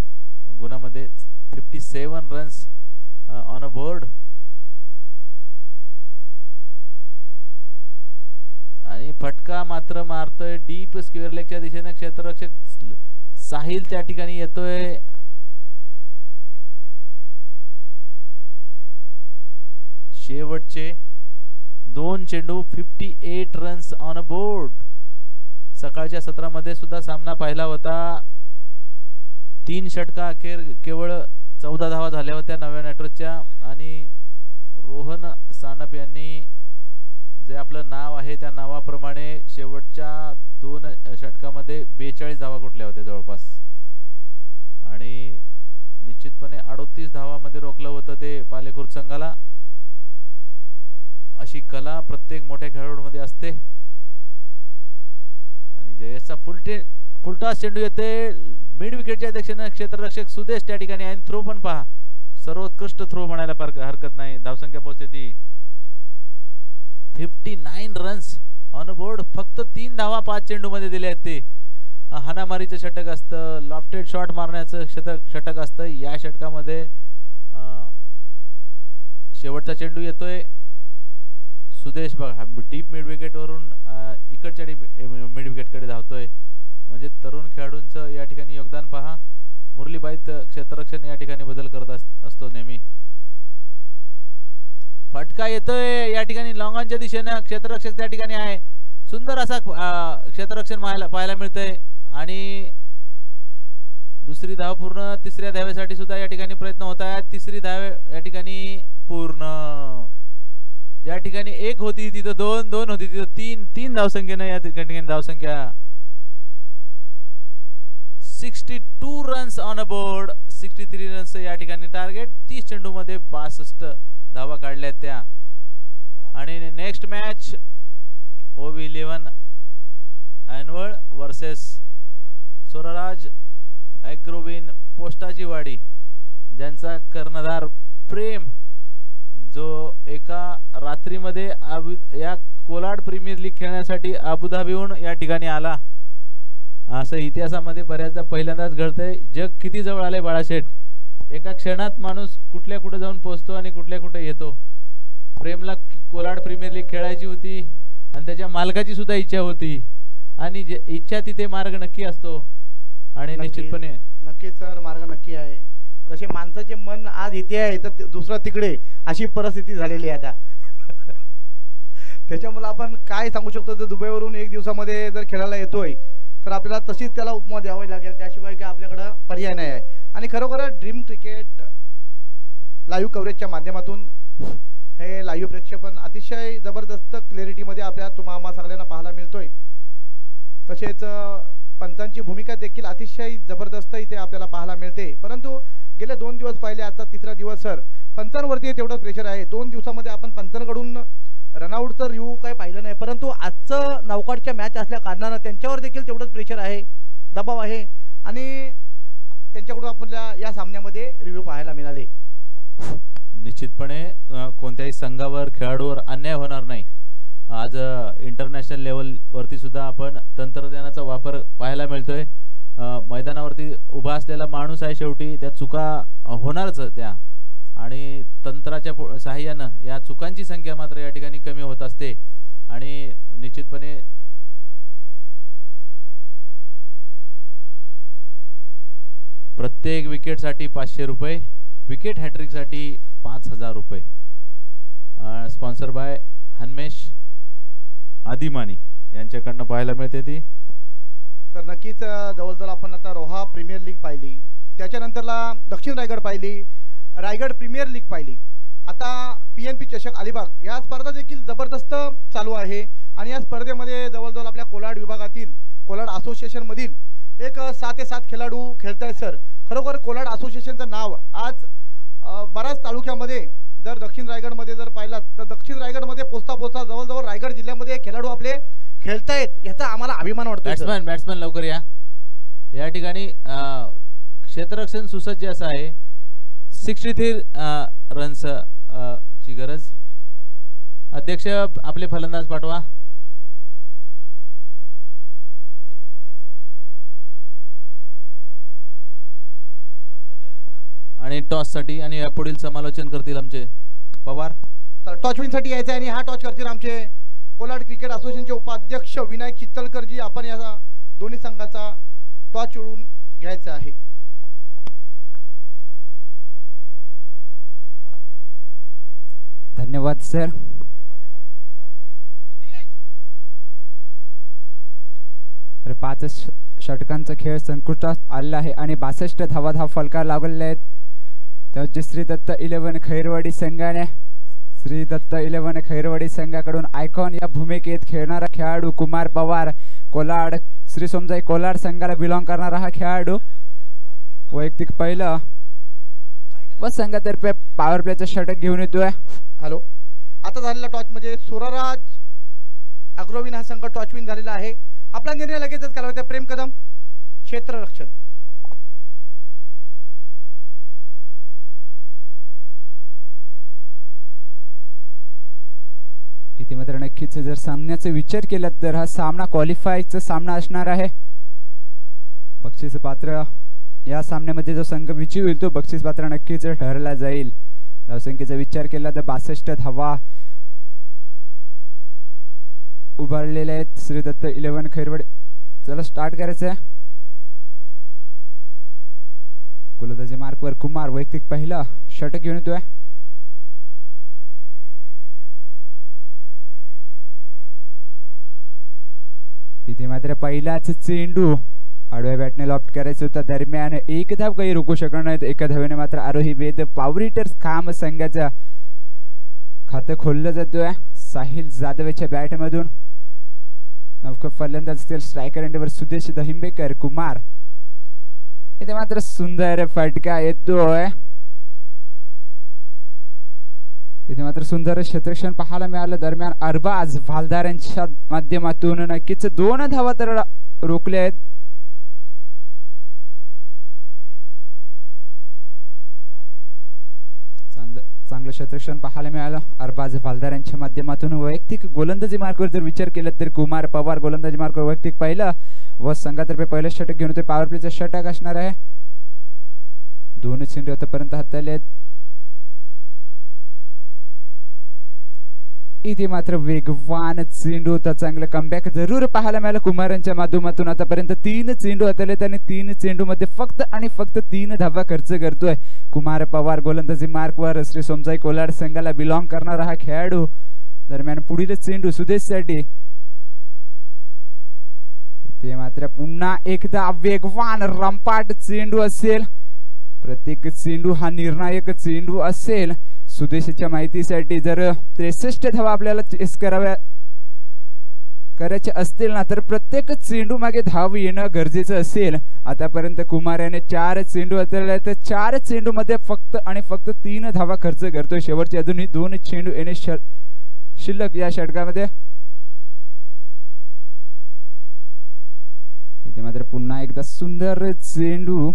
गुणामध्ये. 57 रन्स ऑन अ बोर्ड. आणि फटका मात्र मारतोय डीप स्क्वेअर लेगच्या दिशेने क्षेत्ररक्षक साहिल त्या ठिकाणी येतोय. शेवटचे 2 चेंडू, 58 रन्स ऑन अ बोर्ड. सकाळच्या सत्रामध्ये सुद्धा सामना पाहिला होता. 3 षटका अखेर केवळ 14 धावा झाल्या होत्या नव्या नायट्रोसच्या. आणि रोहन सानप यांनी जे आपलं नाव आहे त्या नावाप्रमाणे शेवटच्या 2 षटकामध्ये 42 धावा कुठल्या होत्या जवळपास. आणि निश्चितपणे 38 धावामध्ये रोखलं होतं ते पालेखुर्द संघाला. अशी कला प्रत्येक मोठ्या खेळाडूमध्ये असते. आणि जयेशचा फुलटॉस चेंडू येते मिड विकेटच्या दिशेने. क्षेत्ररक्षक सुदेश त्या ठिकाणी आहे. थ्रो पण पहा, सर्वोत्कृष्ट थ्रो म्हणायला हरकत नाही. धावसंख्या पोहोचते ती 59 रन्स ऑन बोर्ड. फक्त 3 धावा 5 चेंडू मध्ये दिले आहेत. ते हाणामारीचं षटक असतं, लॉफ्टेड शॉट मारण्याचं षटक असतं. या षटकामध्ये शेवटचा चेंडू येतोय. सुदेश बघा डीप मिड विकेट वरून इकडच्या मिड विकेट कडे धावतोय. म्हणजे तरुण खेळाडूंचं या ठिकाणी योगदान पहा. मुरलीबाईत क्षेत्ररक्षण या ठिकाणी बदल करत असतो नेहमी. फटका येतोय या ठिकाणी लॉंगॉनच्या दिशेने. क्षेत्ररक्षक त्या ठिकाणी आहे. सुंदर असा क्षेत्ररक्षण पाहायला मिळतंय. आणि दुसरी धाव पूर्ण. तिसऱ्या धावेसाठी सुद्धा या ठिकाणी प्रयत्न होत आहेत. तिसरी धाव या ठिकाणी पूर्ण. ज्या ठिकाणी 1 होती तिथं 2, 2 होती तिथं 3, 3 धावसंख्येने या ठिकाणी धावसंख्या 62 runs on a board. 63 runs या ठिकाणी टार्गेट. 30 चेंडू मध्ये 62 धावा काढल्या त्या. आणि next match OV11 annual versus सोराराज ॲग्रोविन पोस्टाची वाडी, ज्यांचा कर्णधार प्रेम जो एका रात्रीमध्ये या कोलाड प्रीमियर लीग खेळण्यासाठी अबुधाबीहून या ठिकाणी आला. असं इतिहासामध्ये बऱ्याचदा पहिल्यांदाच घडतंय. जग किती जवळ आले बाळाशेठ. एका क्षणात माणूस कुठल्या कुठे जाऊन पोहोचतो आणि कुठल्या कुठे येतो. प्रेमला कोलाड प्रीमियर लीग खेळायची होती आणि त्याच्या मालकाची सुद्धा इच्छा होती. आणि इच्छा तिथे मार्ग नक्की असतो. आणि निश्चितपणे नक्कीच सर मार्ग नक्की आहे. तसे माणसाचे मन आज इथे आहे तर दुसरा तिकडे, अशी परिस्थिती झालेली आहे आता. त्याच्यामुळे आपण काय सांगू शकतो, जर दुबईवरून 1 दिवसामध्ये जर खेळायला येतोय तर आपल्याला तशीच त्याला उपमा द्यावी लागेल. त्याशिवाय काय आपल्याकडं पर्याय नाही आहे. आणि खरोखर ड्रीम क्रिकेट लाईव्ह कव्हरेजच्या माध्यमातून हे लाईव्ह प्रक्षेपण अतिशय जबरदस्त क्लॅरिटीमध्ये आपल्या तुम्हा सगळ्यांना पाहायला मिळतोय. तसेच पंचांची भूमिका देखील अतिशय जबरदस्त इथे आपल्याला पाहायला मिळते. परंतु गेले 2 दिवस पाहिले, आता 3रा दिवस सर पंचांवरती तेवढं प्रेशर आहे. 2 दिवसामध्ये आपण पंचांकडून रनआउटचं रिव्ह्यू काही पाहिलं नाही. परंतु आजचं नौकाडच्या मॅच असल्या कारणानं त्यांच्यावर देखील तेवढंच प्रेशर आहे, दबाव आहे. आणि त्यांच्याकडून आपल्याला या सामन्यामध्ये रिव्ह्यू पाहायला मिळाले. निश्चितपणे कोणत्याही संघावर खेळाडूवर अन्याय होणार नाही. आज इंटरनॅशनल लेवल वरती सुद्धा आपण तंत्रज्ञानाचा वापर पाहायला मिळतोय. मैदानावरती उभा असलेला माणूस आहे, शेवटी त्या चुका होणारच त्या. आणि तंत्राच्या सहाय्यानं या चुकांची संख्या मात्र या ठिकाणी कमी होत असते. आणि निश्चितपणे प्रत्येक विकेटसाठी 500 रुपये, विकेट हॅट्रिकसाठी 5000 रुपये. स्पॉन्सर बाय हन्मेश आदिमानी यांच्याकडनं पाहायला मिळते ती. तर नक्कीच जवळजवळ आपण आता रोहा प्रीमियर लीग पाहिली, त्याच्यानंतरला दक्षिण रायगड पाहिली, रायगड प्रीमियर लीग पाहिली, आता PNP चषक अलिबाग या स्पर्धा देखील जबरदस्त चालू आहे. आणि या स्पर्धेमध्ये जवळजवळ आपल्या कोलाड विभागातील कोलाड असोसिएशनमधील एक 6 ते 7 खेळाडू खेळत आहेत सर. खरोखर कोलाड असोसिएशनचं नाव आज बऱ्याच तालुक्यामध्ये जर दक्षिण रायगडमध्ये जर पाहिलात तर दक्षिण रायगडमध्ये पोचता जवळजवळ रायगड जिल्ह्यामध्ये खेळाडू आपले खेळतायत, याचा आम्हाला अभिमान वाटतो. बॅट्समॅन लवकर या ठिकाणी क्षेत्ररक्षण सुसज्ज असं आहे. 63 रन्स ची गरज. अध्यक्ष आपले फलंदाज पाठवा. आणि टॉस साठी आणि पुढील समालोचन करतील आमचे पवार. तर टॉच विनसाठी यायचं आहे आणि हा टॉच करतील आमचे कोलाड क्रिकेट असोसिएशनचे उपाध्यक्ष विनायक चित्तलकरजी. आपण या दोन्ही संघाचा टॉच उडून घ्यायचा आहे. धन्यवाद सर. तर 5 षटकांचा खेळ संकुष्टात आलेला आहे आणि 62 धावा फलकार लागलेले आहेत. तर श्री दत्त 11 खैरवाडी संघाने श्री दत्त 11 खैरवाडी संघाकडून आयकॉन या भूमिकेत खेळणारा खेळाडू कुमार पवार, कोलाड श्री सोमजाई कोलाड संघाला बिलॉंग करणारा हा खेळाडू वैयक्तिक पहिलं व संघातर्फे पॉवर प्लेचं षटक घेऊन येतोय. हॅलो, आता झालेला टॉच म्हणजे सुरराज अग्रविन हा संघ टॉच विन झालेला आहे. आपला निर्णय लगेचच कालावधी. प्रेम कदम क्षेत्ररक्षण. इथे मात्र नक्कीच जर सामन्याचा विचार केला तर हा सामना क्वालिफायचा सामना असणार आहे. बक्षीस पात्र या सामन्यामध्ये जो संघ विजयी होईल तो बक्षीस पात्र नक्कीच ठरला जाईल. धावसंख्येचा विचार केला तर 62 धावा उभारलेले आहेत श्री दत्त 11 खैरवाडी. चला स्टार्ट करायचं आहे. गोलंदाजी मार्कवर कुमार वैयक्तिक पहिला षटक घेऊन येतोय. इथे मात्र पहिलाच चेंडू आडव्या बॅटने लॉफ्ट करायचं होता. दरम्यान एक धाव काही रोखू शकणार नाहीत. एका धावेने मात्र आरोही वेद पॉवर हिटर्स खाम संघाचं खातं खोललं जातोय. साहिल जाधवच्या बॅटमधून नवखा फलंदाज असतील स्ट्रायकर एंडवर सुदेश दहिंबेकर. कुमार इथे मात्र सुंदर फटका येतोय. इथे मात्र सुंदर क्षेत्ररक्षण पाहायला मिळालं. दरम्यान अरबाज भालदारांच्या माध्यमातून नक्कीच 2 धावा तर रोखले आहेत. चांगलं क्षेत्ररक्षण पाहायला मिळालं अरबाज भालदारांच्या माध्यमातून. वैयक्तिक गोलंदाजी मार्कवर जर विचार केला तर कुमार पवार गोलंदाजी मार्कवर वैयक्तिक पहिलं व संघातर्फे पहिलं षटक घेऊन येतोय. पॉवर प्लेचं षटक असणार आहे. 2 चेंडू आतापर्यंत हाताळले आहेत. इथे मात्र वेगवान चेंडू होता. चांगलं कमबॅक जरूर पाहायला मिळालं कुमारांच्या माध्यमातून. आतापर्यंत 3 चेंडू हाताळलेत आणि 3 चेंडू मध्ये फक्त आणि फक्त 3 धावा खर्च करतोय कुमार पवार. गोलंदाजी मार्कवर श्री सोमजाई कोलाड संघाला बिलॉंग करणारा हा खेळाडू. दरम्यान पुढील चेंडू सुदेशसाठी. इथे मात्र पुन्हा एकदा वेगवान रंपाट चेंडू असेल. प्रत्येक चेंडू हा निर्णायक चेंडू असेल. सुदेशच्या माहितीसाठी जर 63 धावा आपल्याला चेस करायचे असतील ना तर प्रत्येक चेंडू मागे धाव येणं गरजेचं असेल. आतापर्यंत कुमार याने 4 चेंडू हाताळले तर 4 चेंडू मध्ये फक्त आणि फक्त 3 धावा खर्च करतोय. शेवटचे अजूनही 2 चेंडू येणे शिल्लक या षटकामध्ये. इथे मात्र पुन्हा एकदा सुंदर चेंडू.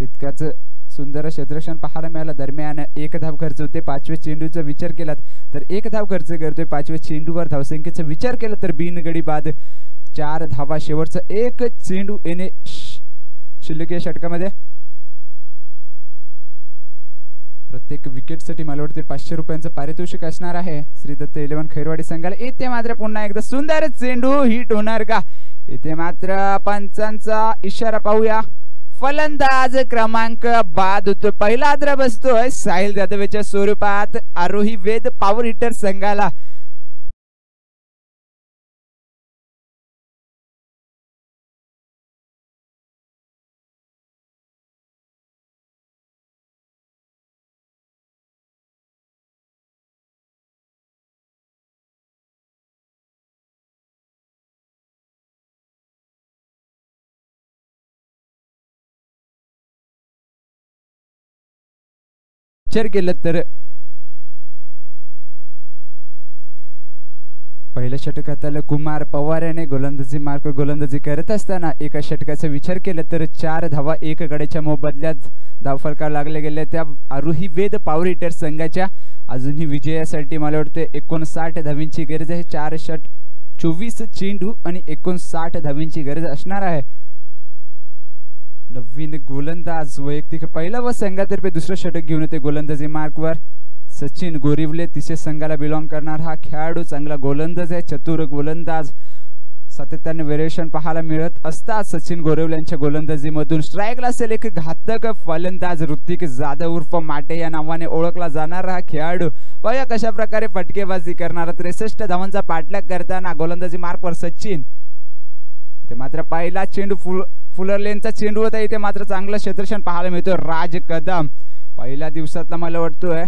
तितकाच सुंदर क्षेत्ररक्षण पाहायला मिळालं. दरम्यान 1 धाव खर्च होते. 5व्या चेंडूचा विचार केला तर 1 धाव खर्च करतोय. 5व्या चेंडूवर धावसंख्येचा विचार केला तर बिनगडी बाद 4 धावा. शेवटचा 1 चेंडू येणे शिल्लक या षटकामध्ये. प्रत्येक विकेटसाठी मला वाटते 500 रुपयांचं पारितोषिक असणार आहे श्री दत्त 11 खैरवाडी संघाला. इथे मात्र पुन्हा एकदा सुंदर चेंडू हिट होणार का? इथे मात्र पंचांचा इशारा पाहूया. फलंदाज क्रमांक बाद होतो. पहिला आदरा बसतोय साहिल जाधवच्या स्वरूपात आरोही वेद पॉवर हिटर संघाला. विचार केलं तर पहिल्या षटकात कुमार पवार याने गोलंदाजी करत असताना एका षटकाचा विचार केला तर 4 धावा 1 गड्याच्या मोबदल्यात धावफलका लागले गेले. त्या आरोही वेद पॉवर हिटर संघाच्या अजूनही विजयासाठी मला वाटतं 59 धावींची गरज आहे. 4 षट 24 चेंडू आणि 59 धावींची गरज असणार आहे. नवीन गोलंदाज वैयक्तिक पहिला व संघातर्फे दुसरं षटक घेऊन येते गोलंदाजी मार्कवर सचिन गोरिवले. तिसऱ्या संघाला बिलॉंग करणार हा खेळाडू चांगला गोलंदाज आहे, चतुर गोलंदाज. सातत्याने व्हेरिएशन पाहायला मिळत असतात सचिन गोरिवले यांच्या गोलंदाजीमधून. स्ट्राईकला असेल एक घातक फलंदाज ऋतिक जाधव उर्फ माटे या नावाने ओळखला जाणारा हा खेळाडू. पाहूया कशा प्रकारे फटकेबाजी करणारा. 63 धावांचा पाठलाग करताना गोलंदाजी मार्कवर सचिन. इथे मात्र पहिला चेंडू फुलर लेनचा चेंडू होता. इथे मात्र चांगलं क्षेत्ररक्षण पाहायला मिळतोय राज कदम. पहिल्या दिवसातला मला वाटतोय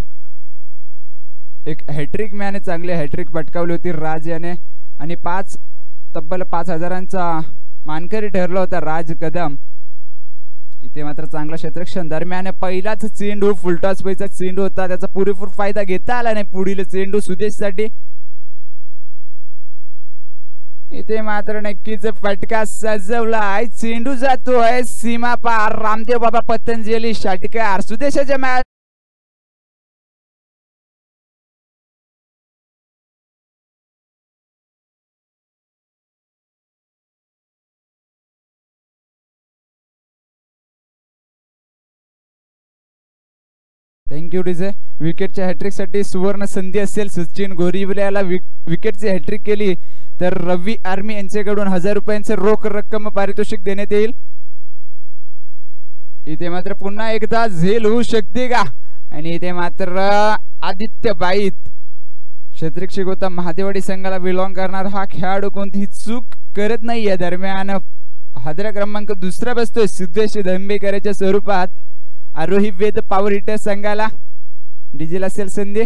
एक हॅट्रिक मॅने चांगली हॅट्रिक पटकावली होती राज याने आणि तब्बल 5,000चा मानकरी ठरला होता राज कदम. इथे मात्र चांगलं क्षेत्ररक्षण दरम्यान पहिलाच चेंडू फुलटॉस पैचा चेंडू होता, त्याचा पुरेपूर फायदा घेता आला नाही. पुढील चेंडू सुदेशसाठी. इथे मात्र नक्कीच फटका सजवलाय. चेंडू जातोय सीमा पार. रामदेव बाबा पतंजली षटकार. सुदेशाच्या मॅच थँक्यू डीजे. विकेटच्या हॅट्रिक साठी सुवर्ण संधी असेल. सचिन गोरिवलेला विकेटची हॅट्रिक केली तर रवी आर्मी यांच्याकडून 1000 रुपयांचे रोख रक्कम पारितोषिक देण्यात येईल. इथे मात्र पुन्हा एकदा झेल होऊ शकते का. आणि इथे मात्र आदित्य बाईत क्षेत्ररक्षक होता महादेवाडी संघाला बिलॉंग करणार हा खेळाडू कोणतीही चूक करत नाही. या दरम्यान हादरा क्रमांक दुसरा बसतोय सिद्धेश धंबेकरच्या स्वरूपात. आरोही वेद पॉवर हिटर संघाला डीजेल असेल संधी.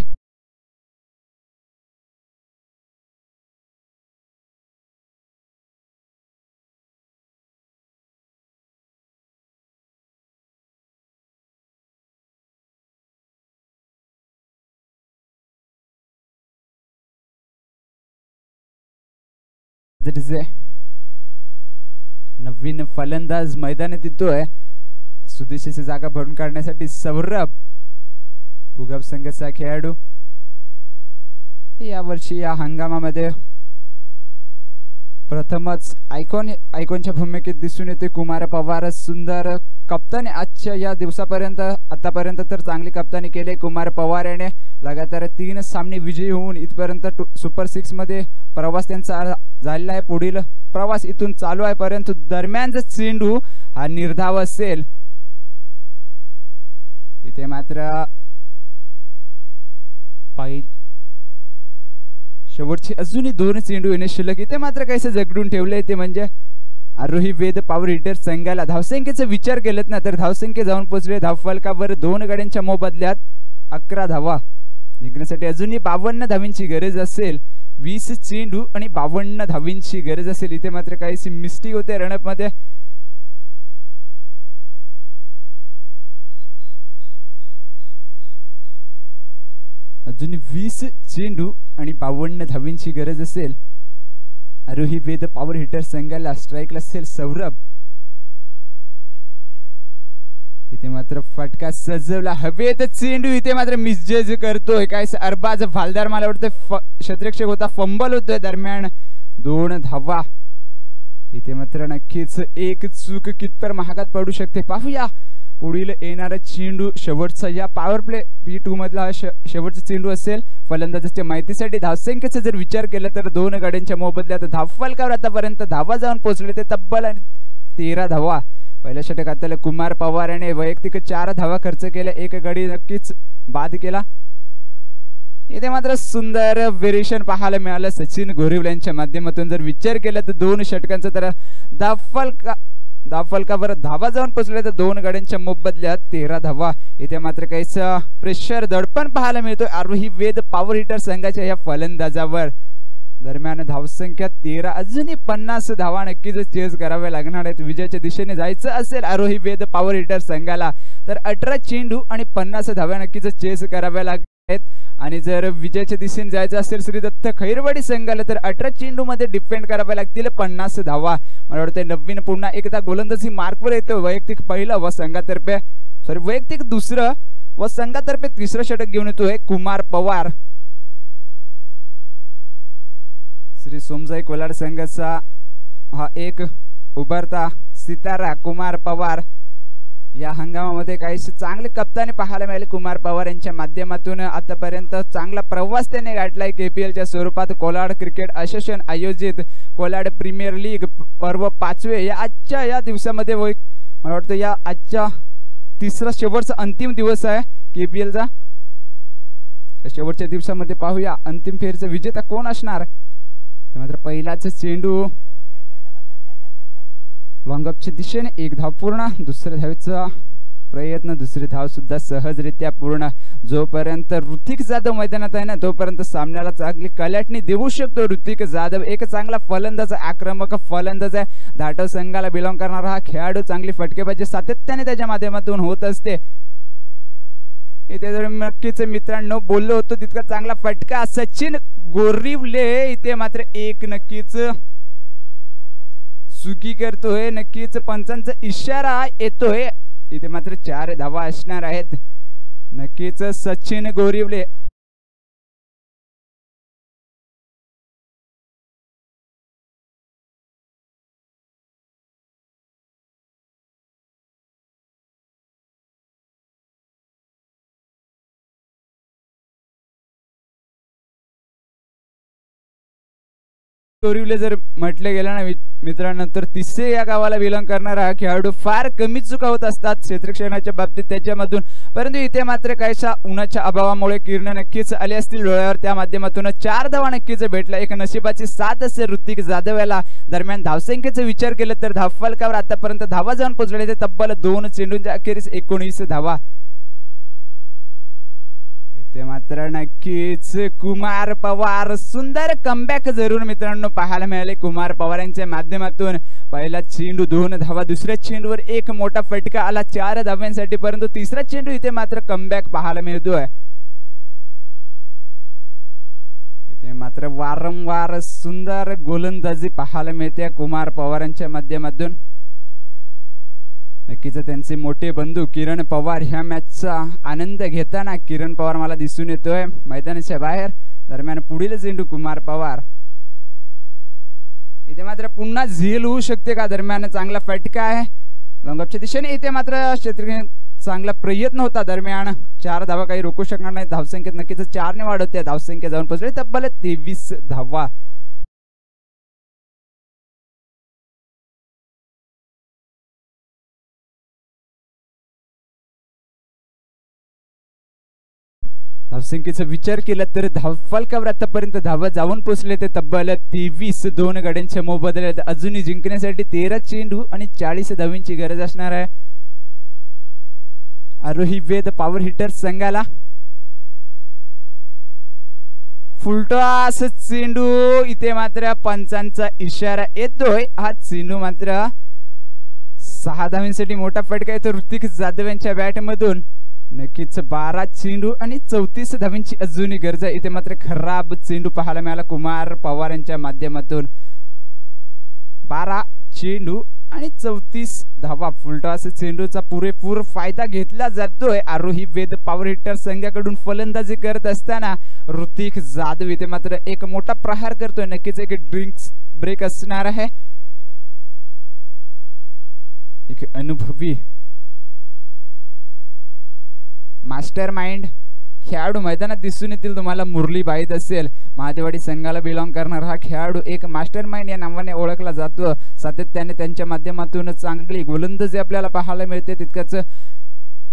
नवीन फलंदाज मैदानात येतोय. सुदेशीची जागा भरून काढण्यासाठी सौरभ पुगाव संघाचा खेळाडू या वर्षी या हंगामामध्ये प्रथमच आयकॉनच्या भूमिकेत दिसून येते. कुमार पवार सुंदर कप्तान आजच्या या दिवसापर्यंत आतापर्यंत तर चांगली कप्तानी केली कुमार पवार याने. लगातार 3 सामने विजयी होऊन इथपर्यंत सुपर 6 मध्ये प्रवास त्यांचा झालेला आहे. पुढील प्रवास इथून चालू आहे, परंतु दरम्यानचा चेंडू हा निर्धाव असेल. इथे मात्र शेवटचे अजूनही 2 चेंडू येणे शिल्लक. इथे मात्र काहीसे जगडून ठेवले. ते म्हणजे आरोही वेद पॉवर हिटर संघाला धावसंख्येचा विचार केलात ना तर धावसंख्या जाऊन पोहोचले. धावफलकावर 2 गड्यांच्या मोबदल्यात 11 धावा जिंकण्यासाठी अजूनही 52 धावींची गरज असेल. 20 चेंडू आणि 52 धावींची गरज असेल. इथे मात्र काहीशी मिस्टेक होते रनअप मध्ये. अजून 20 चेंडू आणि 52 धावींची गरज असेल. आरोही वेद पॉवर हिटर संघाला स्ट्राईकला असेल सौरभ. इथे मात्र फटका सजवला हवेत चेंडू. इथे मात्र मिसजज करतोय काय अरबाज फालदार मला वाटतं क्षेत्ररक्षक होता. फंबल होतोय दरम्यान 2 धावा. इथे मात्र नक्कीच एक चूक कितपर महागात पडू शकते. पाहूया पुढील येणारा चेंडू शेवटचा या पॉवर प्ले P2 मधला शेवटचा चेंडू असेल. फलंदाजाच्या माहितीसाठी धावसंख्येचा जर विचार केला तर 2 गड्यांच्या मोबदल्यात धावफलकावर आतापर्यंत धावा जाऊन पोहोचले ते तब्बल 13 धावा. पहिल्या षटकात कुमार पवार याने वैयक्तिक 4 धावा खर्च केल्या. 1 गडी नक्कीच बाद केला. इथे मात्र सुंदर व्हेरिएशन पाहायला मिळालं सचिन गोरिवले यांच्या माध्यमातून. जर विचार केला तर 2 षटकांचा तर धावफलकावर धावा जाऊन पोहोचले तर 2 गड्यांच्या मोबदल्यात 13 धावा. इथे मात्र काहीच प्रेशर दडपण पाहायला मिळतोय आरोही वेद पॉवर हिटर संघाच्या या फलंदाजावर. दरम्यान धावसंख्या 13, अजूनही 50 धावा नक्कीच चेस करावे लागणार आहेत. विजयाच्या दिशेने जायचं असेल आरोही वेद पॉवर हिटर संघाला तर 18 चेंडू आणि 50 धावा नक्कीच चेस कराव्या लागआहेत. आणि जर विजयाच्या दिशेने जायचं असेल श्री दत्त खैरवाडी संघाला तर 18 चेंडू मध्ये डिफेंड करावे लागतील 50 धावा. मला वाटतं नवीन पुन्हा एकदा गोलंदाजी मार्कवर येतो. वैयक्तिक पहिलं व संघातर्फे वैयक्तिक दुसरं व संघातर्फे तिसरं षटक घेऊन येतोय कुमार पवार. श्री सोमजाई कोलाड संघाचा हा एक उभरता सितारा कुमार पवार. या हंगामामध्ये काही चांगले कप्तानी पाहायला मिळाले कुमार पवार यांच्या माध्यमातून. आतापर्यंत चांगला प्रवास त्यांनी गाठलाय KPLच्या स्वरूपात. कोलाड क्रिकेट असोसिएशन आयोजित कोलाड प्रीमियर लीग पर्व 5वे या आजच्या या दिवसामध्ये मला वाटतं या आजच्या तिसरा शेवटचा अंतिम दिवस आहे KPLचा. शेवटच्या दिवसामध्ये पाहूया अंतिम फेरीचा विजेता कोण असणार. मात्र पहिलाच चेंडू लॉंगअपच्या दिशेने एक धाव पूर्ण. दुसऱ्या धावेचा प्रयत्न, दुसरी धाव सुद्धा सहजरित्या पूर्ण. जोपर्यंत ऋतिक जाधव मैदानात आहे ना तोपर्यंत सामन्याला चांगली कलाटणी देऊ शकतो ऋतिक जाधव. एक चांगला फलंदाज, आक्रमक फलंदाज आहे. धाटव संघाला बिलॉंग करणारा हा खेळाडू चांगली फटकेबाजी सातत्याने त्याच्या माध्यमातून होत असते. इथे जर नक्कीच मित्रांनो बोललो होतो तितका चांगला फटका सचिन गोरिवले. इथे मात्र एक नक्कीच चुकी करतोय. नक्कीच पंचांचा इशारा येतोय. इथे मात्र 4 धावा असणार आहेत. नक्कीच सचिन गोरिवले जर म्हटले गेलं ना मित्रांनो तर तिसरे या गावाला बिलॉंग करणारा हा खेळाडू फार कमी चुका होत असतात क्षेत्ररक्षणाच्या बाबतीत त्याच्यामधून. परंतु इथे मात्र काहीशा उन्हाच्या अभावामुळे किरण नक्कीच आले असतील डोळ्यावर. त्या माध्यमातून 4 धावा नक्कीच भेटला. एक नशिबाची साथ असेल ऋतिक जाधव याला. दरम्यान धावसंख्येचा विचार केला तर धावफलकावर आतापर्यंत धावा जाऊन पोहोचले ते तब्बल 2 चेंडूंच्या अखेरीस 19 धावा. इथे मात्र नक्कीच कुमार पवार सुंदर कमबॅक जरूर मित्रांनो पाहायला मिळाले कुमार पवार यांच्या माध्यमातून. पहिला चेंडू 2 धावा, दुसऱ्या चेंडूवर एक मोठा फटका आला 4 धाव्यांसाठी. परंतु तिसरा चेंडू इथे मात्र कमबॅक पाहायला मिळतोय. इथे मात्र वारंवार सुंदर गोलंदाजी पाहायला मिळते कुमार पवार यांच्या माध्यमातून. नक्कीच त्यांचे मोठे बंधू किरण पवार ह्या मॅचचा आनंद घेताना किरण पवार मला दिसून येतोय मैदानाच्या बाहेर. दरम्यान पुढील चेंडू कुमार पवार. इथे मात्र पुन्हा झेल होऊ शकते का. दरम्यान चांगला फटका आहे लॉंगअपच्या दिशेने. इथे मात्र क्षेत्र चांगला प्रयत्न होता. दरम्यान 4 धावा काही रोखू शकणार नाही. धावसंख्येत नक्कीच 4 ने वाढवते. धावसंख्या जाऊन पोहोचली तब्बल 23 धावा. धावसंख्येचा विचार केला तर धावफलकावर आतापर्यंत धावा जाऊन पोहोचले ते तब्बल 23. 2 गाड्यांच्या मोबदल्यात अजूनही जिंकण्यासाठी 13 चेंडू आणि 40 धावींची गरज असणार आहे आरोही वेद पॉवर हिटर संघाला. फुलटॉस चेंडू. इथे मात्र पंचांचा इशारा येतोय. हा चेंडू मात्र 6 धावींसाठी मोठा फटका येतो ऋतिक जाधव यांच्या बॅट मधून. नक्कीच 12 चेंडू आणि 34 धावींची अजूनही गरज आहे. इथे मात्र खराब चेंडू पाहायला मिळाला कुमार पवार यांच्या माध्यमातून. 12 चेंडू आणि 34 धावा. फुलटॉस चेंडूचा पुरेपूर फायदा घेतला जातोय आरोही वेद पॉवर हिटर संघाकडून फलंदाजी करत असताना. ऋतिक जाधव इथे मात्र एक मोठा प्रहार करतोय. नक्कीच एक ड्रिंक्स ब्रेक असणार आहे. एक अनुभवी मास्टर माइंड खेळाडू मैदानात दिसून येतील तुम्हाला. मुरली बाईत असेल. महादेवाडी संघाला बिलॉंग करणारा हा खेळाडू एक मास्टर माइंड या नावाने ओळखला जातो. सातत्याने त्यांच्या माध्यमातून चांगली गोलंदाजी आपल्याला पाहायला मिळते. तितकंच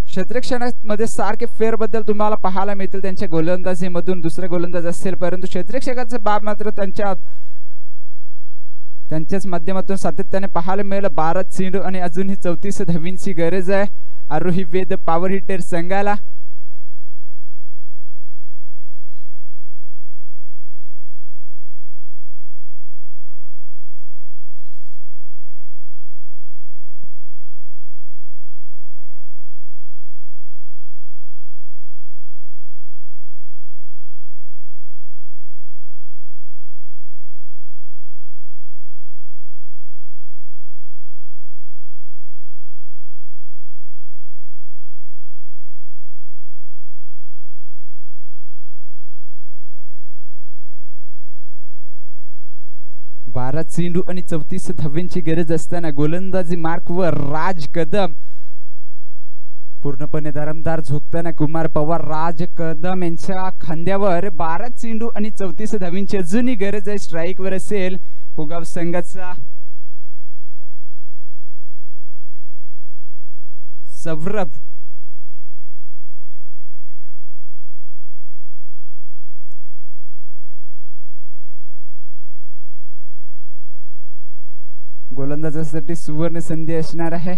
क्षेत्ररक्षणामध्ये सारखे फेरबद्दल तुम्हाला पाहायला मिळतील त्यांच्या गोलंदाजीमधून. दुसरा गोलंदाज असेल परंतु क्षेत्ररक्षकाचे बाब मात्र त्यांच्याच माध्यमातून सातत्याने पाहायला मिळेल. 12 चेंडू आणि अजूनही 34 धावींची गरज आहे आरोही वेद पॉवर हिटर संघाला. चेंडू आणि 34 धावांची गरज असताना गोलंदाजी मार्कवर राज कदम पूर्णपणे दरमदार झोकताना कुमार पवार राज कदम यांच्या खांद्यावर 12 चेंडू आणि 34 धावांची अजूनही गरज आहे. स्ट्राईक वर असेल पुगाव संघाचा सौरभ. गोलंदाजासाठी सुवर्ण संधी असणार आहे.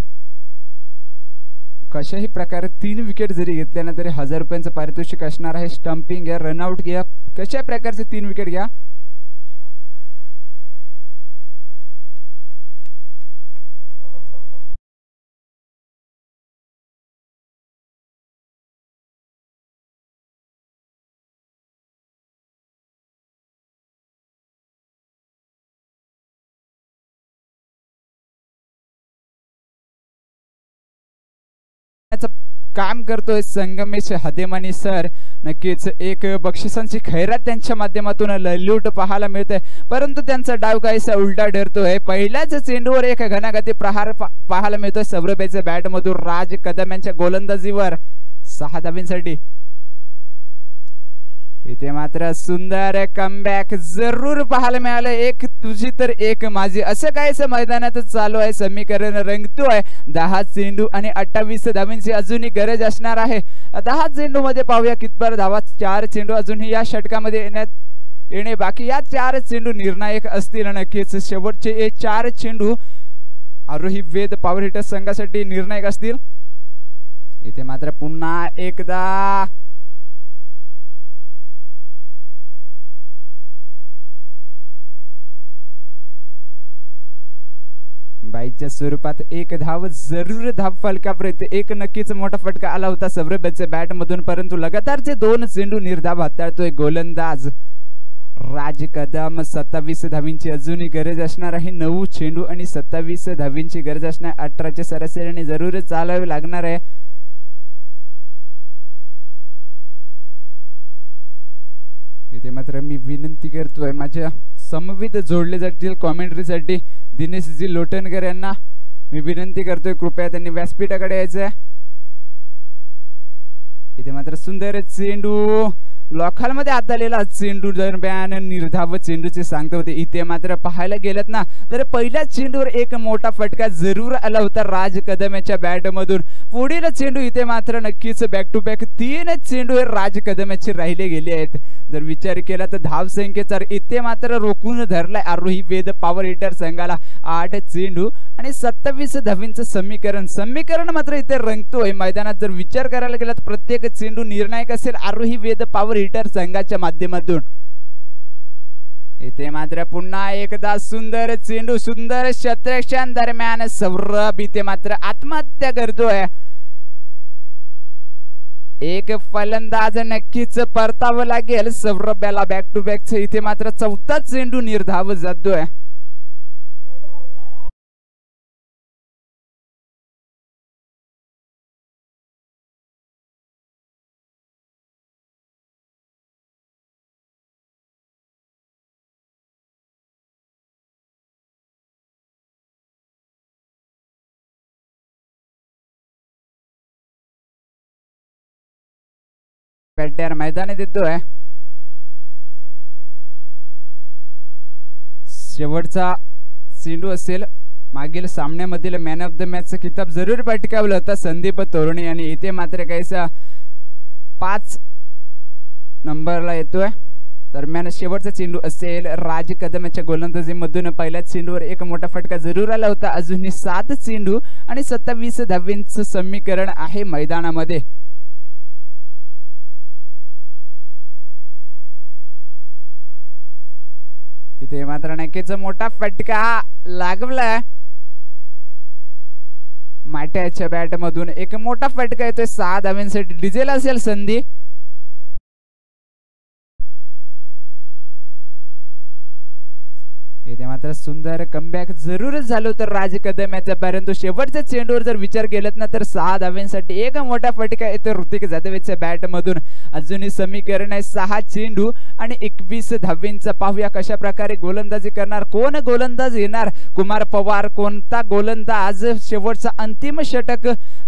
कशाही प्रकारे 3 विकेट जरी घेतल्या तरी 1000 रुपयांचं पारितोषिक असणार आहे. स्टंपिंग घ्या, रनआउट घ्या, कशा प्रकारचे 3 विकेट घ्या. काम करतोय संगमेश हदेमानी सर. नक्कीच एक बक्षिसांची खैरात त्यांच्या माध्यमातून ललूट पाहायला मिळते, परंतु त्यांचा डाव काहीसा उलटा ठरतोय. पहिल्याच चेंडूवर एक घणाघाती प्रहार पाहायला मिळतोय सौरभच्या बॅट मधून. राज कदम यांच्या गोलंदाजीवर 6 धावांसाठी. इथे मात्र सुंदर कमबॅक जरूर पाहायला मिळालं. एक तुझी तर एक माझी असं काहीच मैदानात चालू आहे. समीकरण रंगतोय. 10 चेंडू आणि 28 धावांची अजूनही गरज असणार आहे. 10 चेंडू मध्ये पाहूया कितपर धावा. 4 चेंडू अजूनही या षटकामध्ये येणे बाकी. या 4 चेंडू निर्णायक असतील. नक्कीच शेवटचे 4 चेंडू आरोही वेद पॉवर हिटर संघासाठी निर्णायक असतील. इथे मात्र पुन्हा एकदा बाईच्या स्वरूपात 1 धाव जरूर धाव फलकापर्यंत. एक नक्कीच मोठा फटका आला होता सौरभच्या बॅट मधून, परंतु लगातारचे 2 चेंडू निर्धाव हाताळतोय गोलंदाज राज कदम. 27 धावींची अजूनही गरज असणार आहे. 9 चेंडू आणि 27 धावींची गरज असणार. 18च्या सरासरीने जरूर चालावे लागणार आहे. इथे मात्र मी विनंती करतोय माझ्या समवेत जोडले जातील कॉमेंट्रीसाठी दिनेशजी लोटणकर यांना मी विनंती करतोय कृपया त्यांनी व्यासपीठाकडे यायचं. इथे मात्र सुंदर चेंडू ब्लॉकमध्ये आत आलेला चेंडू दरम्यान निर्धाव चेंडूचे सांगते होते. इथे मात्र पाहायला गेलत ना तर पहिल्या चेंडूवर एक मोठा फटका जरूर आला होता राज कदम याच्या बॅट मधून. पुढील चेंडू इथे मात्र नक्कीच बॅक टू बॅक 3 चेंडू राज कदम याचे राहिले गेले आहेत. जर विचार केला तर धाव संख्येचा इथे मात्र रोखून धरलाय आरोही वेद पॉवर हिटर संघाला. 8 चेंडू आणि 27 धावींचं समीकरण मात्र इथे रंगतोय मैदानात. जर विचार करायला गेला तर प्रत्येक चेंडू निर्णायक असेल आरोही वेद पॉवर हिटर संघाच्या माध्यमातून. इथे मात्र पुन्हा एकदा सुंदर चेंडू सुंदर क्षेत्ररक्षण दरम्यान सौरभ इथे मात्र आत्महत्या करतोय. एक फलंदाज नक्कीच परतावं लागेल सौरभला बॅक टू बॅक. इथे मात्र 4था चेंडू निर्धाव जातोय. बॅटर मैदानी देतोय. शेवटचा चेंडू असेल. मागील सामन्यामधील मॅन ऑफ द मॅचचा किताब जरूर पटकावला होता संदीप तोरणे आणि इथे मात्र काहीसा 5 नंबरला येतोय. दरम्यान शेवटचा चेंडू असेल राज कदमच्या गोलंदाजीमधून. पहिल्या चेंडूवर एक मोठा फटका जरूर आला होता. अजूनही 7 चेंडू आणि 27 धावींचं समीकरण आहे मैदानामध्ये. इथे मात्र नक्कीच मोठा फटका लागला माट्याच्या बॅट मधून. एक मोठा फटका येतोय 6 धावांसाठी. डिझेल असेल संधी. इथे मात्र सुंदर कमबॅक जरूरच झालं होतं राज कदम याचा, परंतु शेवटच्या चेंडूवर जर विचार केलात ना तर 6 धाव्यांसाठी एक मोठा फटका येतो ऋतिक जाधवच्या बॅट मधून. अजूनही समीकरण आहे 6 चेंडू आणि 21 धाव्यांचा. पाहूया कशा प्रकारे गोलंदाजी करणार, कोण गोलंदाज येणार, कुमार पवार कोणता गोलंदाज शेवटचा अंतिम षटक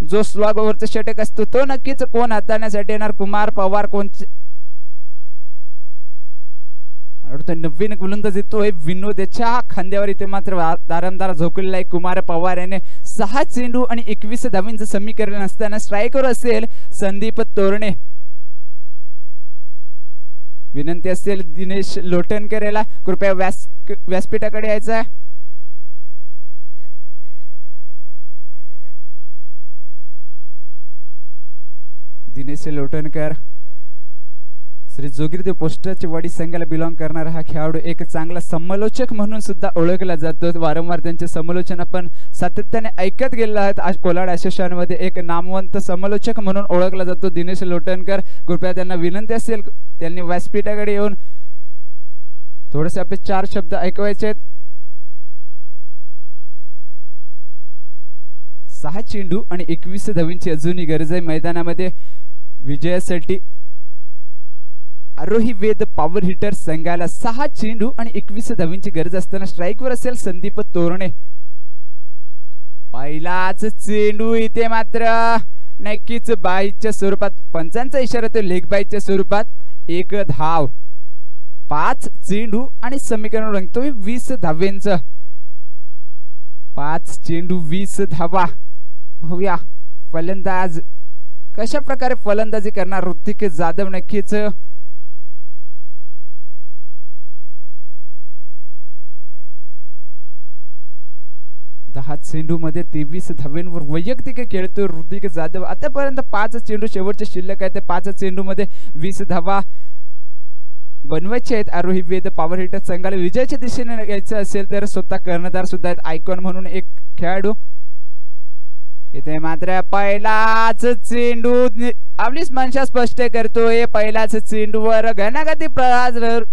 जो स्लॉग ओव्हरचा षटक असतो तो नक्कीच कोण हाताळण्यासाठी येणार, कुमार पवार कोणते नवीन गोलंदाज येतोय विनोदच्या खांद्यावर. इथे मात्र दारमदार झोकलेला आहे कुमार पवार याने. 6 चेंडू आणि 21 धावांचं समीकरण असताना स्ट्रायकर असेल संदीप तोरणे. विनंती असेल दिनेश लोटणकर याला कृपया व्यासपीठाकडे यायचं आहे. दिनेश लोटणकर श्री जोगिरदेव पोस्टरची वाडी संघाला बिलॉंग करणारा हा खेळाडू एक चांगला समालोचक म्हणून सुद्धा ओळखला जातो. वारंवार त्यांचे समालोचन आपण सातत्याने ऐकत गेलेलो आहोत. आज कोलाड मध्ये एक नामवंत समालोचक म्हणून ओळखला जातो दिनेश लोटणकर. कृपया त्यांना विनंती असेल त्यांनी व्यासपीठाकडे येऊन थोडेसे आपले 4 शब्द ऐकवायचे आहेत. 6 चेंडू आणि 21 धावांची अजूनही गरज आहे मैदानामध्ये विजयासाठी. आरोही वेद पॉवर हिटर संघाला 6 चेंडू आणि 21 धावांची गरज असताना स्ट्राईकवर असेल संदीप तोरणे. पहिलाच चेंडू इथे मात्र नक्कीच बाईच्या स्वरूपात, पंचांचा इशारा तो लेग बाईच्या स्वरूपात. 1 धाव. 5 चेंडू आणि समीकरण रंगतोय 20 धावांचं. 5 चेंडू 20 धावा. पाहूया फलंदाज कशा प्रकारे फलंदाजी करणार ऋतिक जाधव. नक्कीच 10 चेंडू मध्ये 23 धावांवर वैयक्तिक खेळतो ऋतिक जाधव. आतापर्यंत 5 चेंडू शेवटचे शिल्लक आहे. ते 5 चेंडू मध्ये 20 धावा बनवायचे आहेत. आरोही वेद पॉवर हिटर संघाला विजयाच्या दिशेने यायचं असेल तर स्वतः कर्णधार सुद्धा आहेत आयकॉन म्हणून एक खेळाडू. इथे मात्र पहिलाच चेंडू आपलीच मनशा स्पष्ट करतोय. पहिलाच चेंडूवर घणाघाती प्रहार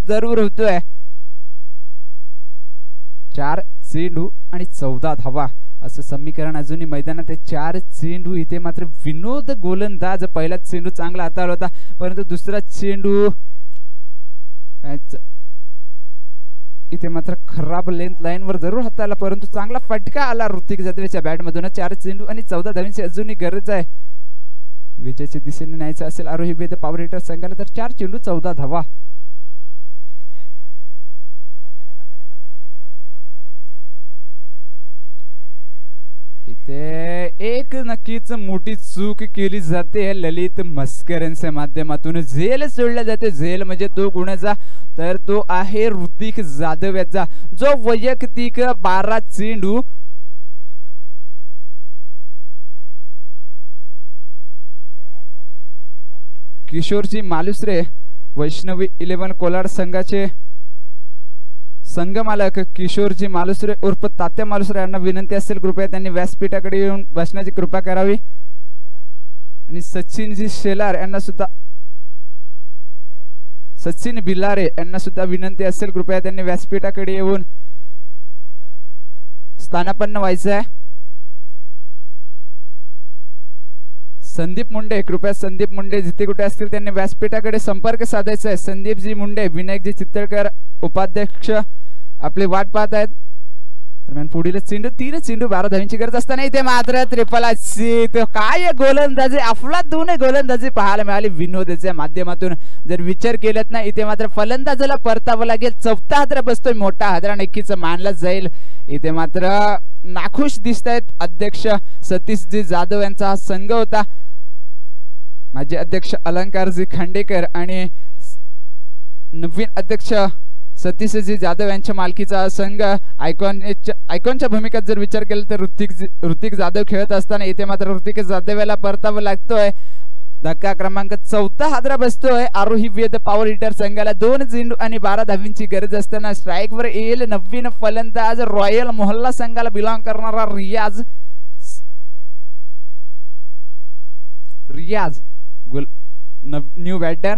जरूर होतोय. 4 चेंडू आणि 14 धावा असं समीकरण अजूनही मैदानात आहे. 4 चेंडू. इथे मात्र विनोद गोलंदाज. पहिला चेंडू चांगला हाताळला होता परंतु दुसरा चेंडू इथे मात्र खराब लेंथ लाईन वर जरूर हाताळला परंतु चांगला फटका आला ऋतिक जाधवच्या बॅट मधून. 4 चेंडू आणि 14 धावांची अजूनही गरज आहे विजयाच्या दिशेने न्यायचं असेल आरोही वेद पॉवर हिटर संघाला तर 4 चेंडू 14 धावा. इथे एक नक्कीच मोठी चूक केली जाते ललित मस्करांच्या माध्यमातून. झेल सोडला जाते. झेल म्हणजे तो गुणाचा तर तो आहे ऋतिक जाधव याचा जो वैयक्तिक 12 चेंडू किशोरजी मालुसरे वैष्णवी 11 कोलाड संघाचे संघमालक किशोरजी मालुसरे उर्फ तात्या मालुसरे यांना विनंती असेल कृपया त्यांनी व्यासपीठाकडे येऊन बसण्याची कृपा करावी. आणि सचिनजी शेलार यांना सुद्धा सचिन बिलारे यांना सुद्धा विनंती असेल कृपया त्यांनी व्यासपीठाकडे येऊन स्थानापन्न व्हायचं आहे. संदीप मुंडे कृपया संदीप मुंडे जिथे कुठे असतील त्यांनी व्यासपीठाकडे संपर्क साधायचा आहे. संदीपजी मुंडे विनायकजी चितळकर उपाध्यक्ष आपली वाट पाहत आहेत. दरम्यान पुढील चेंडू 3 चेंडू 12 धावांची गरज असताना इथे मात्र त्रिफला काय गोलंदाजी अफलातून गोलंदाजी पाहायला मिळाली विनोदच्या माध्यमातून. जर विचार केलात ना इथे मात्र फलंदाजाला परतावं लागेल. 4था हादरा बसतोय. मोठा हादरा नक्कीच मानला जाईल. इथे मात्र नाखुश दिसत आहेत अध्यक्ष सतीशजी जाधव यांचा हा संघ होता. माजी अध्यक्ष अलंकारजी खांडेकर आणि नवीन अध्यक्ष सतीशजी जाधव यांच्या मालकीचा संघ. आयकॉनच्या भूमिकेत जर विचार केला तर ऋतिक जाधव खेळत असताना इथे मात्र ऋतिक जाधव याला परतावं लागतोय. धक्का क्रमांक 4था हादरा बसतोय आरोही वेद पॉवर हिटर संघाला. 2 चेंडू आणि 12 धावांची गरज असताना स्ट्राईक वर येईल नवीन फलंदाज रॉयल मोहल्ला संघाला बिलॉंग करणारा रियाज न्यू बॅटर.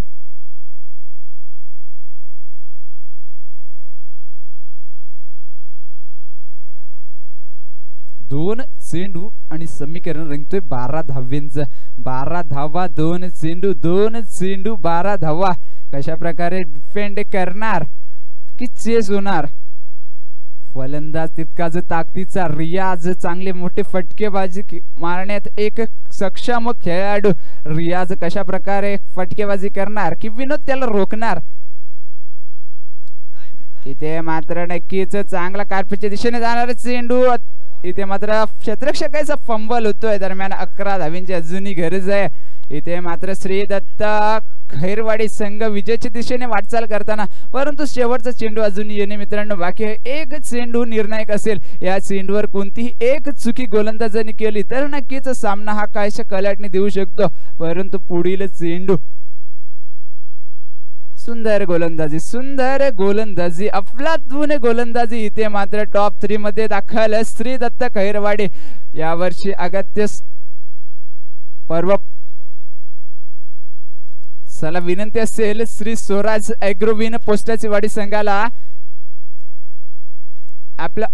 2 चेंडू आणि समीकरण रंगतोय 12 धावांचं. 12 धावा 2 चेंडू 2 चेंडू 12 धावा. कशा प्रकारे डिफेंड करणार की चेस होणार. फलंदाज तितकाच ताकदीचा रियाज. चांगले मोठे फटकेबाजी मारण्यात एक सक्षम खेळाडू. रियाज कशा प्रकारे फटकेबाजी करणार की विनोद त्याला रोखणार. इथे मात्र नक्कीच चांगला कार्पेटच्या दिशेने जाणारा चेंडू. इथे मात्र क्षेत्ररक्षकाचा फंबल होतोय. दरम्यान 11 धावांची अजूनही गरज आहे. इथे मात्र श्री दत्त खैरवाडी संघ विजयाच्या दिशेने वाटचाल करताना, परंतु शेवटचा चेंडू अजून येणे मित्रांनो बाकी आहे. एक चेंडू निर्णायक असेल. या चेंडूवर कोणतीही एक चुकी गोलंदाजांनी केली तर नक्कीच सामना हा काहीशा कलाटणी देऊ शकतो. परंतु पुढील चेंडू सुंदर गोलंदाजी अफलातून गोलंदाजी. इथे मात्र टॉप 3 मध्ये दाखल श्री दत्त खैरवाडी. यावर्षी अगत्य पर्व. चला विनंती असेल श्री स्वराज ॲग्रोविन पोस्टाची वाडी संघाला आपला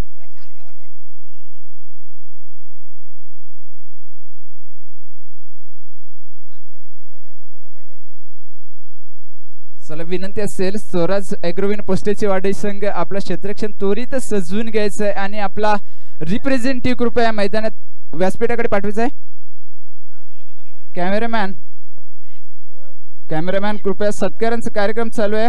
चला विनंती असेल स्वराज ॲग्रोविन पोस्टाची वाडी संघ आपला क्षेत्ररक्षण त्वरित सजवून घ्यायचं आहे आणि आपला रिप्रेझेंटेटिव्ह कृपया मैदानात व्यासपीठाकडे पाठवायचं आहे. कॅमेरामॅन कृपया सत्कारांचा कार्यक्रम चालू आहे.